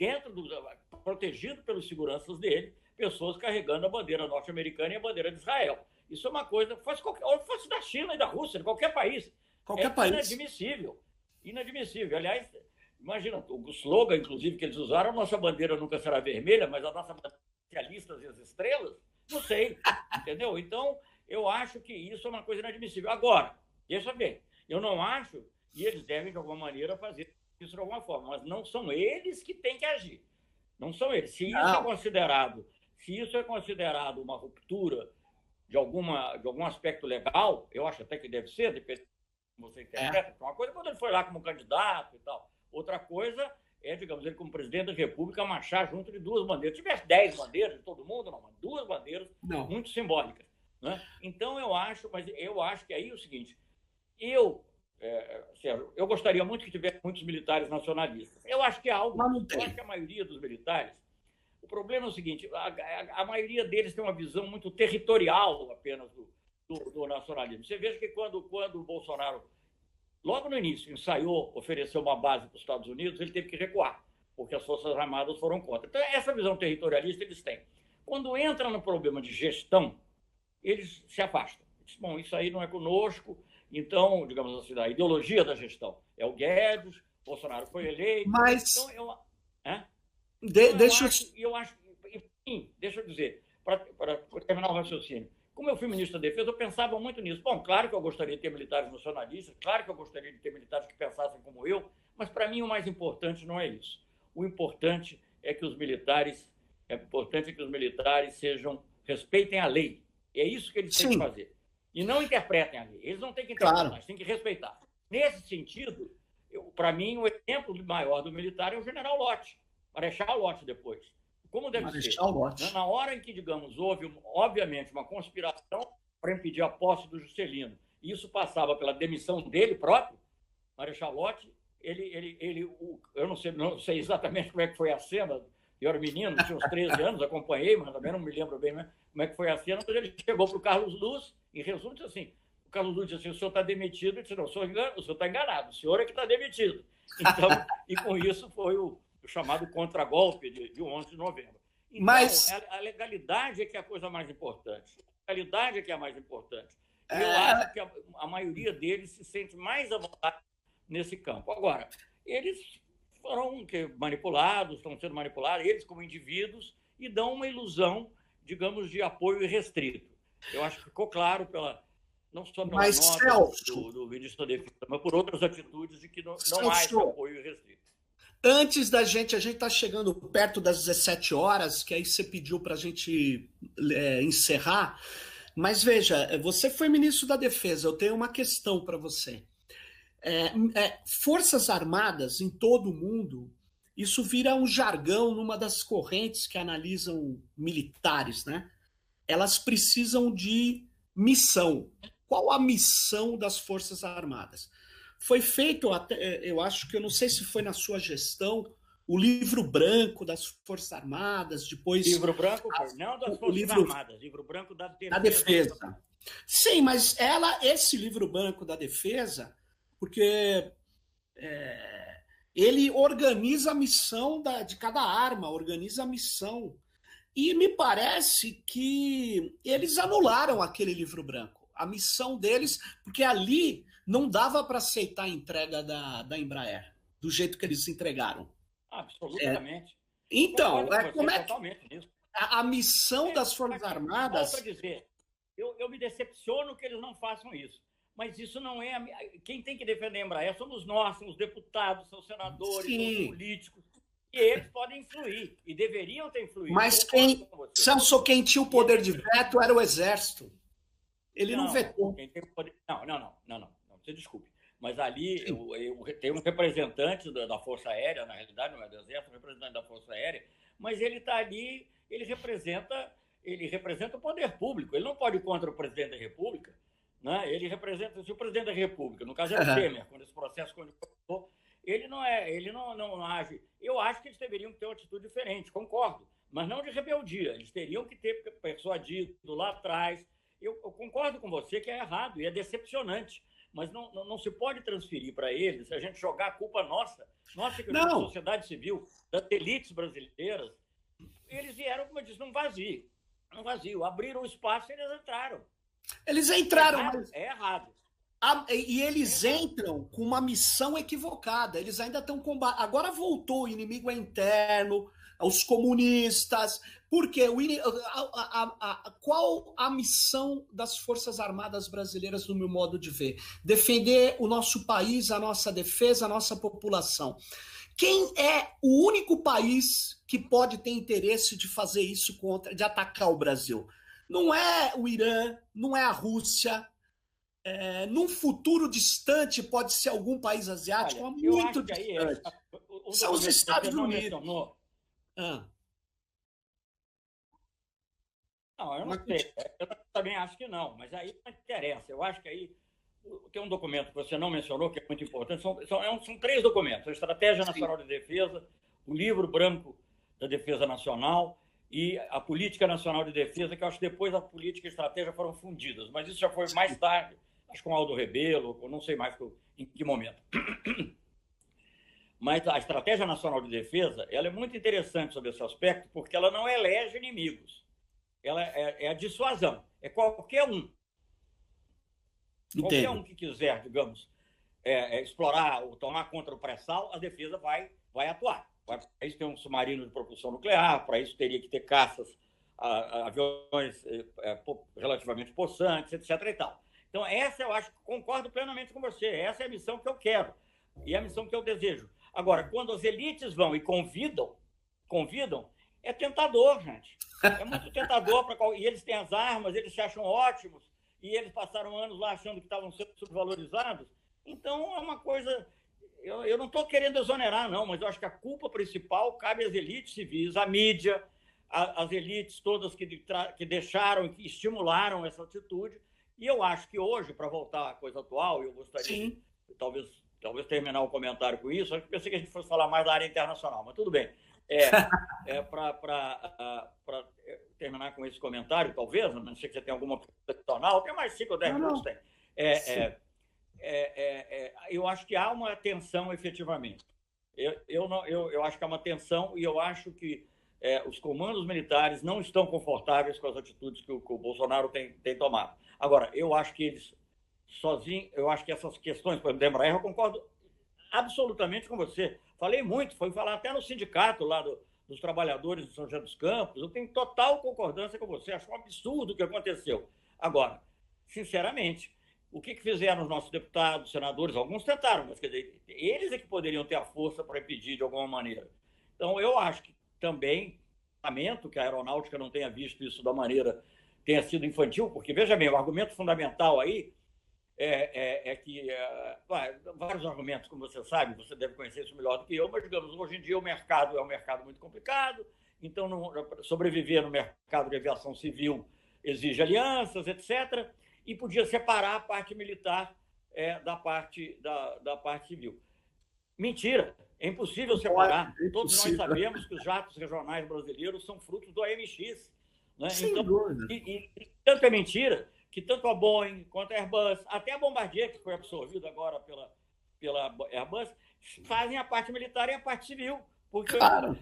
protegido pelos seguranças dele, pessoas carregando a bandeira norte-americana e a bandeira de Israel. Isso é uma coisa, fosse da China e da Rússia, de qualquer país. Inadmissível. Inadmissível. Aliás, imagina, o slogan, inclusive, que eles usaram, a nossa bandeira nunca será vermelha, mas a nossa bandeira socialistas e as estrelas, não sei, entendeu? Então, eu acho que isso é uma coisa inadmissível. Agora, deixa eu ver, eu não acho, e eles devem, de alguma maneira, fazer isso de alguma forma, mas não são eles que têm que agir. Não são eles. Se isso é considerado uma ruptura de algum aspecto legal, eu acho até que deve ser, depende de como você interpreta. Uma coisa é quando ele foi lá como candidato e tal. Outra coisa é, digamos, ele como presidente da República marchar junto de duas bandeiras. Se tivesse 10 bandeiras de todo mundo, não, mas 2 bandeiras muito simbólicas. Né? Então, eu acho que aí é o seguinte, Sérgio, eu gostaria muito que tivesse muitos militares nacionalistas. Eu acho que eu acho que a maioria dos militares, o problema é o seguinte, a maioria deles tem uma visão muito territorial apenas do nacionalismo. Você veja que quando o Bolsonaro, logo no início, ofereceu uma base para os Estados Unidos, ele teve que recuar, porque as Forças Armadas foram contra. Então, essa visão territorialista eles têm. Quando entra no problema de gestão, eles se afastam. Bom, isso aí não é conosco. Então, digamos assim, a ideologia da gestão é o Guedes, Bolsonaro foi eleito. Mas... Então, deixa eu dizer, para terminar o raciocínio, como eu fui ministro da Defesa, eu pensava muito nisso. Bom, claro que eu gostaria de ter militares nacionalistas, claro que eu gostaria de ter militares que pensassem como eu, mas para mim o mais importante não é isso. O importante é que os militares respeitem a lei. É isso que eles têm que fazer. E não interpretem a lei. Eles não têm que interpretar, eles têm que respeitar. Nesse sentido, para mim, o exemplo maior do militar é o general Lott, Marechal Lott depois. Como deve ser? Na hora em que, digamos, houve, obviamente, uma conspiração para impedir a posse do Juscelino, e isso passava pela demissão dele próprio, Marechal Lott, eu não sei exatamente como é que foi a cena, eu era menino, tinha uns 13 anos, acompanhei, mas também não me lembro bem como é que foi a cena, mas ele chegou para o Carlos Luz, em resumo, disse assim, o Carlos Luz disse assim, o senhor está demitido, ele disse, não, o senhor está enganado, o senhor é que está demitido. Então, e com isso foi o chamado contragolpe de 11 de novembro. Então, mas... a legalidade é que é a coisa mais importante. A legalidade é que é a mais importante. E eu acho que a maioria deles se sente mais à vontade nesse campo. Agora, eles foram manipulados, estão sendo manipulados, eles como indivíduos, e dão uma ilusão, digamos, de apoio irrestrito. Eu acho que ficou claro não só pela nota do ministro da Defesa, mas por outras atitudes de que não há esse apoio irrestrito. Antes da gente, a gente está chegando perto das 17 horas, que aí você pediu para a gente encerrar. Mas veja, você foi ministro da Defesa, eu tenho uma questão para você. Forças Armadas em todo o mundo, isso vira um jargão numa das correntes que analisam militares, né? Elas precisam de missão. Qual a missão das Forças Armadas? Foi feito, até, eu acho que, eu não sei se foi na sua gestão, o livro branco das Forças Armadas, depois... Livro branco, não das Forças Armadas, livro branco da Defesa. Da Defesa. Sim, mas esse livro branco da Defesa, porque ele organiza a missão de cada arma, organiza a missão. E me parece que eles anularam aquele livro branco. A missão deles, porque ali não dava para aceitar a entrega da Embraer, do jeito que eles entregaram. Absolutamente. Então, como é que a missão das Forças Armadas... Volto a dizer, eu me decepciono que eles não façam isso. Mas isso não é... Quem tem que defender a Embraer somos nós, são os deputados, são os senadores, são os políticos. E eles podem influir, e deveriam ter influído. Mas Celso, quem tinha o poder de veto era o Exército. Ele não vetou. Não, você desculpe. Mas ali tem um representante da Força Aérea, na realidade não é do Exército, um representante da Força Aérea, mas ele está ali, ele representa o poder público. Ele não pode ir contra o presidente da República, né? Ele representa, se o presidente da República, no caso é o Temer, quando esse processo começou, ele não age. Eu acho que eles deveriam ter uma atitude diferente, concordo, mas não de rebeldia. Eles teriam que ter persuadido lá atrás. Eu concordo com você que é errado e é decepcionante, mas não se pode transferir para eles, a gente jogar a culpa nossa que a sociedade civil, das elites brasileiras, eles vieram, como eu disse, num vazio, abriram o espaço e eles entraram. Eles entraram, mas... É errado. E eles entram com uma missão equivocada. Eles ainda estão combatendo. Agora voltou, o inimigo é interno, os comunistas. Por quê? Qual a missão das Forças Armadas brasileiras, no meu modo de ver? Defender o nosso país, a nossa defesa, a nossa população. Quem é o único país que pode ter interesse de fazer isso de atacar o Brasil? Não é o Irã, não é a Rússia. Num futuro distante, pode ser algum país asiático, muito distante. São os Estados Unidos. Não, eu não sei. Eu também acho que não, mas aí não interessa. Eu acho que aí tem um documento que você não mencionou, que é muito importante. São 3 documentos: a Estratégia Nacional de Defesa, o Livro Branco da Defesa Nacional e a Política Nacional de Defesa, que eu acho que depois a política e a estratégia foram fundidas, mas isso já foi mais tarde. Acho que com Aldo Rebelo, eu não sei mais em que momento. Mas a Estratégia Nacional de Defesa, ela é muito interessante sobre esse aspecto, porque ela não elege inimigos. Ela é a dissuasão. É qualquer um. Entendo. Qualquer um que quiser, digamos, explorar ou tomar contra o pré-sal, a defesa vai atuar. Para isso tem um submarino de propulsão nuclear, para isso teria que ter caças, aviões relativamente possantes, etc. e tal. Então, essa eu acho que concordo plenamente com você. Essa é a missão que eu quero e a missão que eu desejo. Agora, quando as elites vão e convidam, é tentador, gente. É muito tentador. E eles têm as armas, eles se acham ótimos, e eles passaram anos lá achando que estavam sendo subvalorizados. Então, é uma coisa... Eu não estou querendo exonerar, não, mas eu acho que a culpa principal cabe às elites civis, à mídia, às elites todas que deixaram e que estimularam essa atitude. E eu acho que hoje, para voltar à coisa atual, eu gostaria de talvez terminar o comentário com isso. Eu pensei que a gente fosse falar mais da área internacional, mas tudo bem. Para terminar com esse comentário, talvez, não sei que você tem alguma profissional, tem mais 5 ou 10 minutos, tem. Eu acho que há uma tensão, efetivamente. Eu acho que há uma tensão e eu acho que os comandos militares não estão confortáveis com as atitudes que o Bolsonaro tem tomado. Agora, eu acho que eles sozinhos, eu acho que essas questões, por exemplo, da Embraer, eu concordo absolutamente com você. Falei muito, foi falar até no sindicato lá dos trabalhadores de São José dos Campos. Eu tenho total concordância com você, acho um absurdo o que aconteceu. Agora, sinceramente, o que fizeram os nossos deputados, senadores? Alguns tentaram, mas quer dizer, eles é que poderiam ter a força para impedir de alguma maneira. Então, eu acho que também, lamento que a aeronáutica não tenha visto isso da maneira tenha sido infantil, porque, veja bem, o argumento fundamental aí é que vários argumentos, como você sabe, você deve conhecer isso melhor do que eu, mas, digamos, hoje em dia o mercado é um mercado muito complicado, então sobreviver no mercado de aviação civil exige alianças, etc., e podia separar a parte militar da parte civil. Mentira, é impossível separar. Todos nós sabemos que os jatos regionais brasileiros são frutos do AMX. Né? Então, e tanto é mentira que tanto a Boeing quanto a Airbus, até a Bombardier, que foi absorvida agora pela Airbus, fazem a parte militar e a parte civil. Porque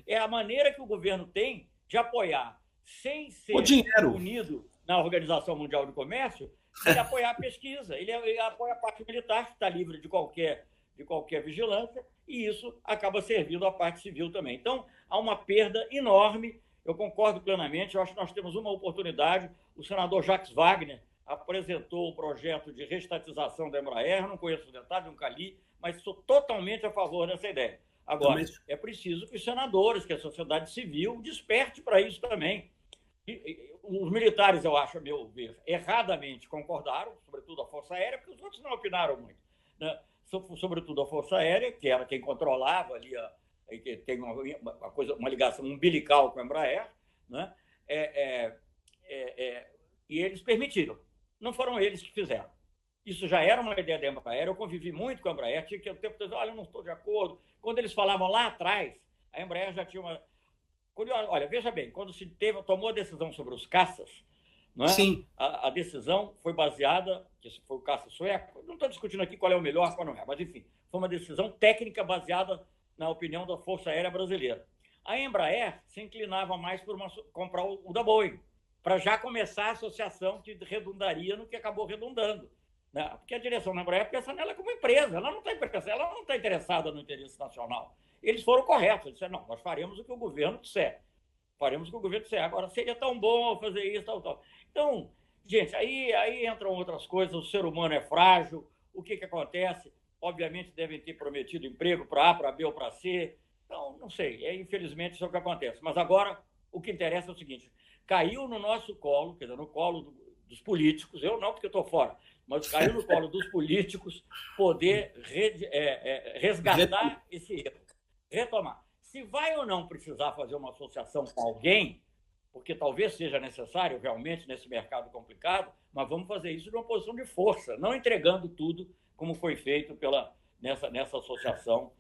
é a maneira que o governo tem de apoiar, sem ser unido na Organização Mundial do Comércio, ele apoiar a pesquisa, ele apoia a parte militar, que está livre de qualquer vigilância, e isso acaba servindo à parte civil também. Então, há uma perda enorme. Eu concordo plenamente, eu acho que nós temos uma oportunidade. O senador Jacques Wagner apresentou o projeto de reestatização da Embraer, não conheço os detalhes, nunca li, mas sou totalmente a favor dessa ideia. Agora, é preciso que os senadores, que a sociedade civil desperte para isso também. Os militares, eu acho, a meu ver, erradamente concordaram, sobretudo a Força Aérea, porque os outros não opinaram muito, né? Sobretudo a Força Aérea, que era quem controlava ali, que tem uma ligação umbilical com a Embraer, né? E eles permitiram. Não foram eles que fizeram. Isso já era uma ideia da Embraer. Eu convivi muito com a Embraer, tinha que o tempo todo dizer, olha, eu não estou de acordo. Quando eles falavam lá atrás, a Embraer já tinha uma... Olha, veja bem, quando tomou a decisão sobre os caças, não é? Sim. A decisão foi baseada, que foi o caça sueco, não estou discutindo aqui qual é o melhor, qual não é, mas, enfim, foi uma decisão técnica baseada na opinião da Força Aérea Brasileira. A Embraer se inclinava mais por comprar o da Boeing, para já começar a associação que redundaria no que acabou redundando. Né? Porque a direção da Embraer pensa nela como empresa, ela não está interessada no interesse nacional. Eles foram corretos, eles disseram, não, nós faremos o que o governo disser. Agora, seria tão bom fazer isso, tal. Então, gente, aí entram outras coisas, o ser humano é frágil, o que acontece? Obviamente devem ter prometido emprego para A, para B ou para C. Então, não sei, infelizmente isso é o que acontece. Mas agora, o que interessa é o seguinte, caiu no nosso colo, quer dizer, no colo dos políticos, eu não, porque eu estou fora, mas caiu no colo dos políticos poder resgatar esse erro, retomar. Se vai ou não precisar fazer uma associação com alguém, porque talvez seja necessário realmente nesse mercado complicado, mas vamos fazer isso numa posição de força, não entregando tudo como foi feito nessa associação.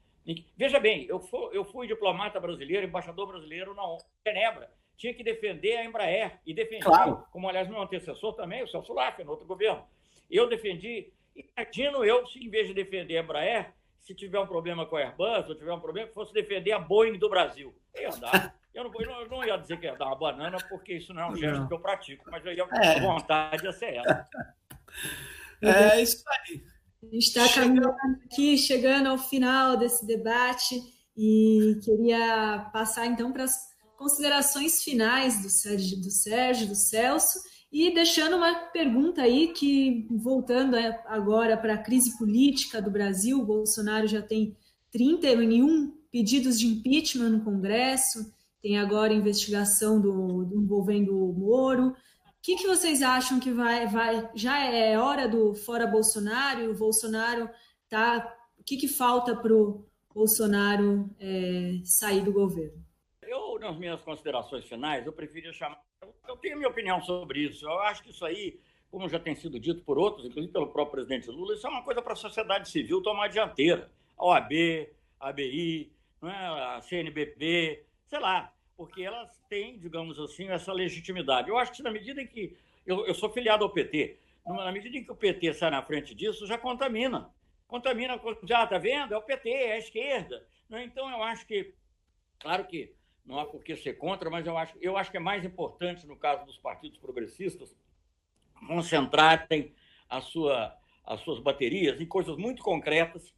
Veja bem, eu fui diplomata brasileiro, embaixador brasileiro na Genebra, tinha que defender a Embraer, e defendi, como aliás meu antecessor também, o Celso Laffer, no outro governo. Eu defendi, imagino eu, se em vez de defender a Embraer, se tiver um problema com a Airbus, ou tiver um problema, fosse defender a Boeing do Brasil. Eu não ia dizer que ia dar uma banana, porque isso não é um gesto que eu pratico, mas a vontade ia ser ela. É isso aí. A gente está caminhando aqui, chegando ao final desse debate, e queria passar então para as considerações finais do Sérgio, do Celso, e deixando uma pergunta aí que, voltando agora para a crise política do Brasil, o Bolsonaro já tem 31 pedidos de impeachment no Congresso, tem agora investigação envolvendo o Moro. O que vocês acham que já é hora do fora Bolsonaro, e o Bolsonaro tá... O que falta para o Bolsonaro sair do governo? Nas minhas considerações finais, eu preferia chamar... Eu tenho minha opinião sobre isso. Eu acho que isso aí, como já tem sido dito por outros, inclusive pelo próprio presidente Lula, isso é uma coisa para a sociedade civil tomar a dianteira. A OAB, a ABI, não é? A CNBB, sei lá, porque elas têm, digamos assim, essa legitimidade. Eu acho que na medida em que... Eu sou filiado ao PT. Na medida em que o PT sai na frente disso, já contamina. Já está vendo? É o PT, é a esquerda. Então, eu acho que... Claro que não há por que ser contra, mas eu acho que é mais importante, no caso dos partidos progressistas, concentrarem as suas baterias em coisas muito concretas,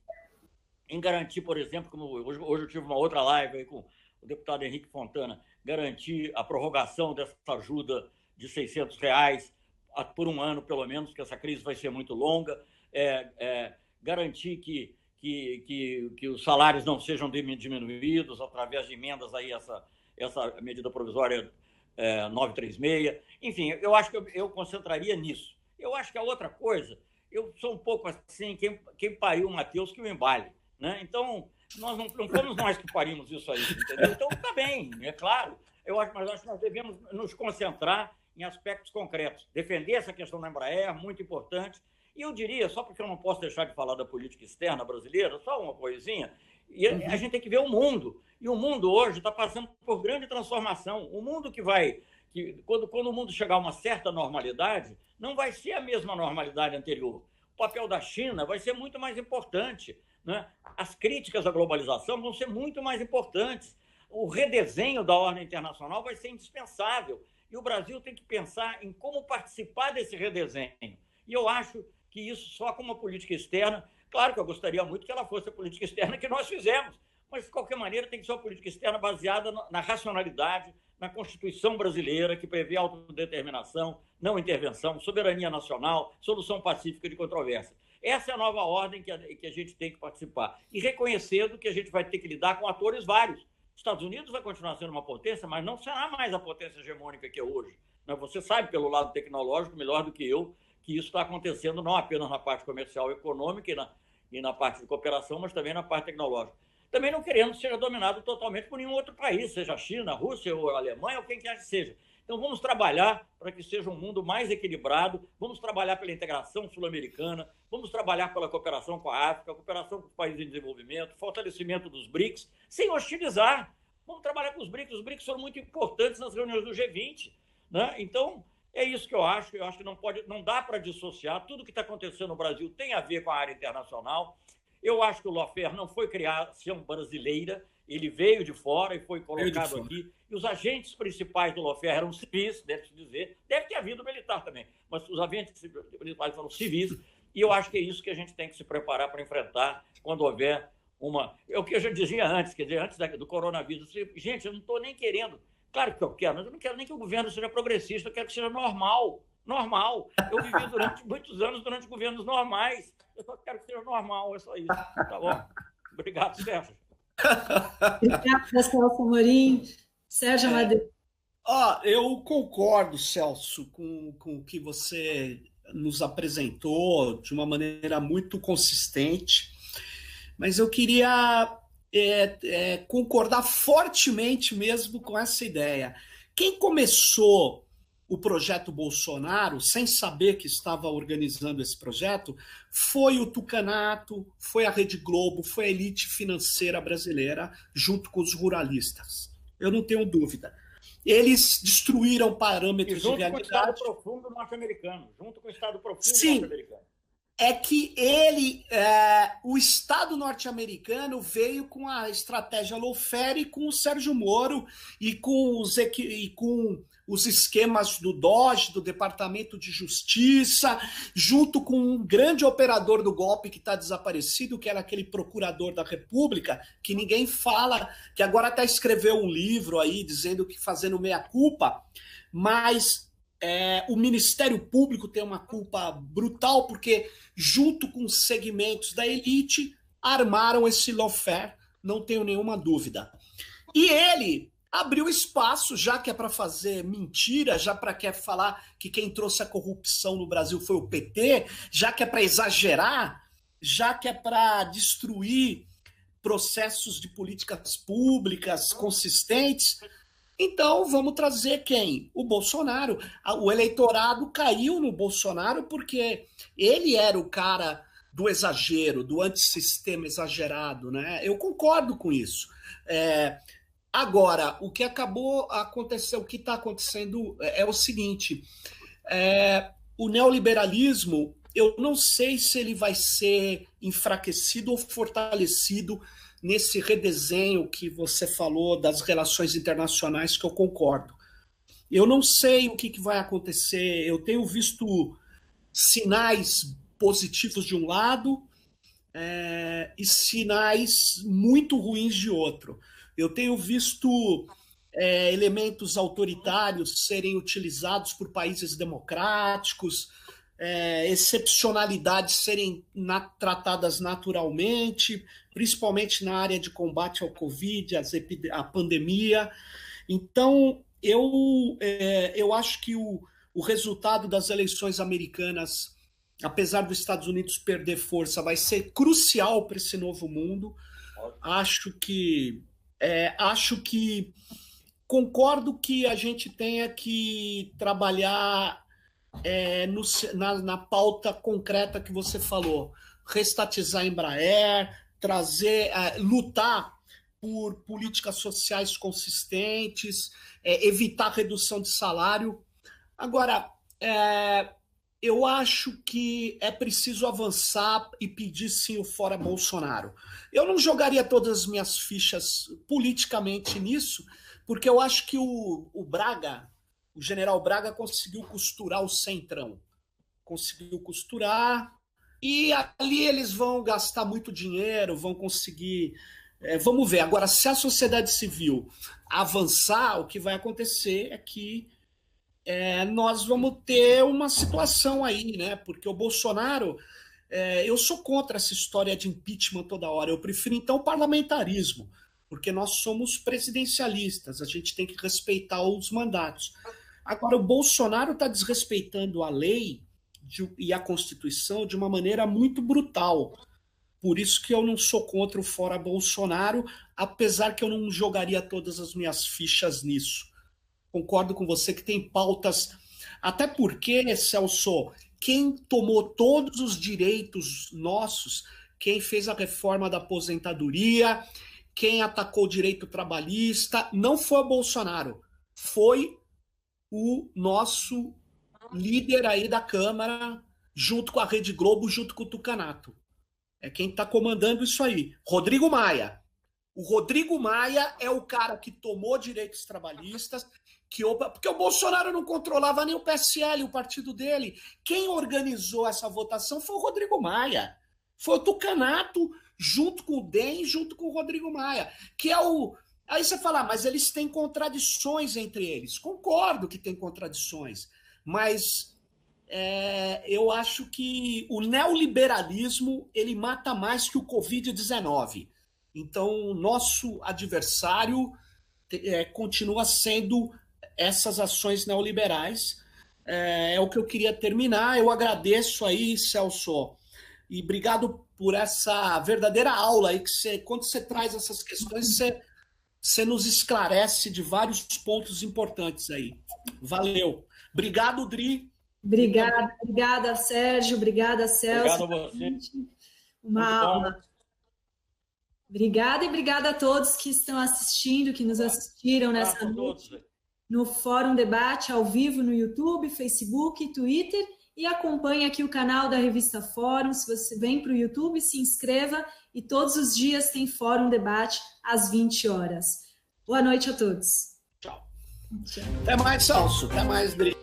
em garantir, por exemplo, como hoje eu tive uma outra live aí com o deputado Henrique Fontana, garantir a prorrogação dessa ajuda de R$600 por um ano, pelo menos, porque essa crise vai ser muito longa, garantir que os salários não sejam diminuídos através de emendas aí, essa medida provisória 936. Enfim, eu acho que eu concentraria nisso. Eu acho que a outra coisa, eu sou um pouco assim, quem pariu o Matheus que o embale, né? Então, nós não fomos nós que parimos isso aí, entendeu? Então, tá bem, é claro. Mas acho que nós devemos nos concentrar em aspectos concretos. Defender essa questão da Embraer, muito importante. E eu diria, só porque eu não posso deixar de falar da política externa brasileira, só uma coisinha, e a gente tem que ver o mundo. E o mundo hoje está passando por grande transformação. O mundo quando o mundo chegar a uma certa normalidade, não vai ser a mesma normalidade anterior. O papel da China vai ser muito mais importante, né? As críticas à globalização vão ser muito mais importantes. O redesenho da ordem internacional vai ser indispensável. E o Brasil tem que pensar em como participar desse redesenho. E eu acho que isso só com uma política externa, claro que eu gostaria muito que ela fosse a política externa que nós fizemos, mas, de qualquer maneira, tem que ser uma política externa baseada na racionalidade, na Constituição brasileira, que prevê autodeterminação, não intervenção, soberania nacional, solução pacífica de controvérsia. Essa é a nova ordem que a gente tem que participar. E reconhecendo que a gente vai ter que lidar com atores vários. Estados Unidos vai continuar sendo uma potência, mas não será mais a potência hegemônica que é hoje. Você sabe, pelo lado tecnológico, melhor do que eu, que isso está acontecendo não apenas na parte comercial e econômica e na parte de cooperação, mas também na parte tecnológica. Também não querendo ser dominado totalmente por nenhum outro país, seja a China, a Rússia ou a Alemanha ou quem quer que seja. Então vamos trabalhar para que seja um mundo mais equilibrado, vamos trabalhar pela integração sul-americana, vamos trabalhar pela cooperação com a África, cooperação com os países em desenvolvimento, fortalecimento dos BRICS, sem hostilizar. Vamos trabalhar com os BRICS. Os BRICS foram muito importantes nas reuniões do G20, né? Então, é isso que eu acho. Eu acho que não dá para dissociar. Tudo que está acontecendo no Brasil tem a ver com a área internacional. Eu acho que o lawfare não foi criação brasileira, ele veio de fora e foi colocado aqui. E os agentes principais do lawfare eram civis, deve-se dizer. Deve ter havido militar também, mas os agentes principais foram civis. E eu acho que é isso que a gente tem que se preparar para enfrentar quando houver é o que eu já dizia antes, quer dizer, antes do coronavírus. Gente, eu não estou nem querendo. Claro que eu quero, mas eu não quero nem que o governo seja progressista, eu quero que seja normal. Normal. Eu vivi durante muitos anos durante governos normais. Eu só quero que seja normal, é só isso. Tá bom? Obrigado, Sérgio. Obrigada, Celso Amorim. Sérgio Amadeu. Eu concordo, Celso, com o que você nos apresentou de uma maneira muito consistente, mas eu queria concordar fortemente mesmo com essa ideia. Quem começou o projeto Bolsonaro, sem saber que estava organizando esse projeto, foi o Tucanato, foi a Rede Globo, foi a elite financeira brasileira, junto com os ruralistas. Eu não tenho dúvida. Eles destruíram parâmetros de realidade. Junto com o Estado profundo norte-americano. Junto com o Estado profundo norte-americano. É que o Estado norte-americano veio com a estratégia lawfare, com o Sérgio Moro e com os esquemas do DOGE, do Departamento de Justiça, junto com um grande operador do golpe que está desaparecido, que era aquele procurador da República, que ninguém fala, que agora até escreveu um livro aí dizendo que fazendo meia-culpa, mas o Ministério Público tem uma culpa brutal, porque junto com os segmentos da elite armaram esse lawfare, não tenho nenhuma dúvida. E ele abriu espaço, já que é para fazer mentira, já para quer falar que quem trouxe a corrupção no Brasil foi o PT, já que é para exagerar, já que é para destruir processos de políticas públicas consistentes. Então, vamos trazer quem? O Bolsonaro. O eleitorado caiu no Bolsonaro porque ele era o cara do exagero, do antissistema exagerado, né? Eu concordo com isso. Agora, o que o que está acontecendo é o seguinte, o neoliberalismo, eu não sei se ele vai ser enfraquecido ou fortalecido nesse redesenho que você falou das relações internacionais, que eu concordo. Eu não sei o que vai acontecer, eu tenho visto sinais positivos de um lado e sinais muito ruins de outro. Eu tenho visto elementos autoritários serem utilizados por países democráticos, excepcionalidades serem tratadas naturalmente, principalmente na área de combate ao Covid, a pandemia. Então, eu acho que o resultado das eleições americanas, apesar dos Estados Unidos perder força, vai ser crucial para esse novo mundo. Acho que concordo que a gente tenha que trabalhar na pauta concreta que você falou, restatizar a Embraer, lutar por políticas sociais consistentes, evitar redução de salário. Agora, eu acho que é preciso avançar e pedir sim o fora Bolsonaro. Eu não jogaria todas as minhas fichas politicamente nisso, porque eu acho que o general Braga conseguiu costurar o centrão. Conseguiu costurar, e ali eles vão gastar muito dinheiro, vão conseguir... vamos ver. Agora, se a sociedade civil avançar, o que vai acontecer é que nós vamos ter uma situação aí, né? Porque o Bolsonaro... eu sou contra essa história de impeachment toda hora. Eu prefiro, então, o parlamentarismo, porque nós somos presidencialistas, a gente tem que respeitar os mandatos. Agora, o Bolsonaro está desrespeitando a lei e a Constituição de uma maneira muito brutal. Por isso que eu não sou contra o fora Bolsonaro, apesar que eu não jogaria todas as minhas fichas nisso. Concordo com você que tem pautas... Até porque, Celso, quem tomou todos os direitos nossos, quem fez a reforma da aposentadoria, quem atacou o direito trabalhista, não foi o Bolsonaro, foi o nosso líder aí da Câmara, junto com a Rede Globo, junto com o Tucanato. É quem está comandando isso aí. Rodrigo Maia. O Rodrigo Maia é o cara que tomou direitos trabalhistas, porque o Bolsonaro não controlava nem o PSL, o partido dele. Quem organizou essa votação foi o Rodrigo Maia. Foi o Tucanato, junto com o DEM, junto com o Rodrigo Maia, que é o... Aí você fala, mas eles têm contradições entre eles. Concordo que tem contradições, mas eu acho que o neoliberalismo ele mata mais que o Covid-19. Então, o nosso adversário continua sendo essas ações neoliberais. É o que eu queria terminar. Eu agradeço aí, Celso, e obrigado por essa verdadeira aula aí, que quando você traz essas questões, você nos esclarece de vários pontos importantes aí. Valeu. Obrigado, Dri. Obrigada, Sérgio. Obrigada, Celso. Obrigado a você. Uma aula. Obrigada e obrigada a todos que estão assistindo, que nos assistiram nessa noite no Fórum Debate, ao vivo no YouTube, Facebook, Twitter, e acompanhe aqui o canal da Revista Fórum. Se você vem para o YouTube, se inscreva, e todos os dias tem Fórum Debate às 20 horas. Boa noite a todos. Tchau. Até mais, Celso. Até mais, Dri.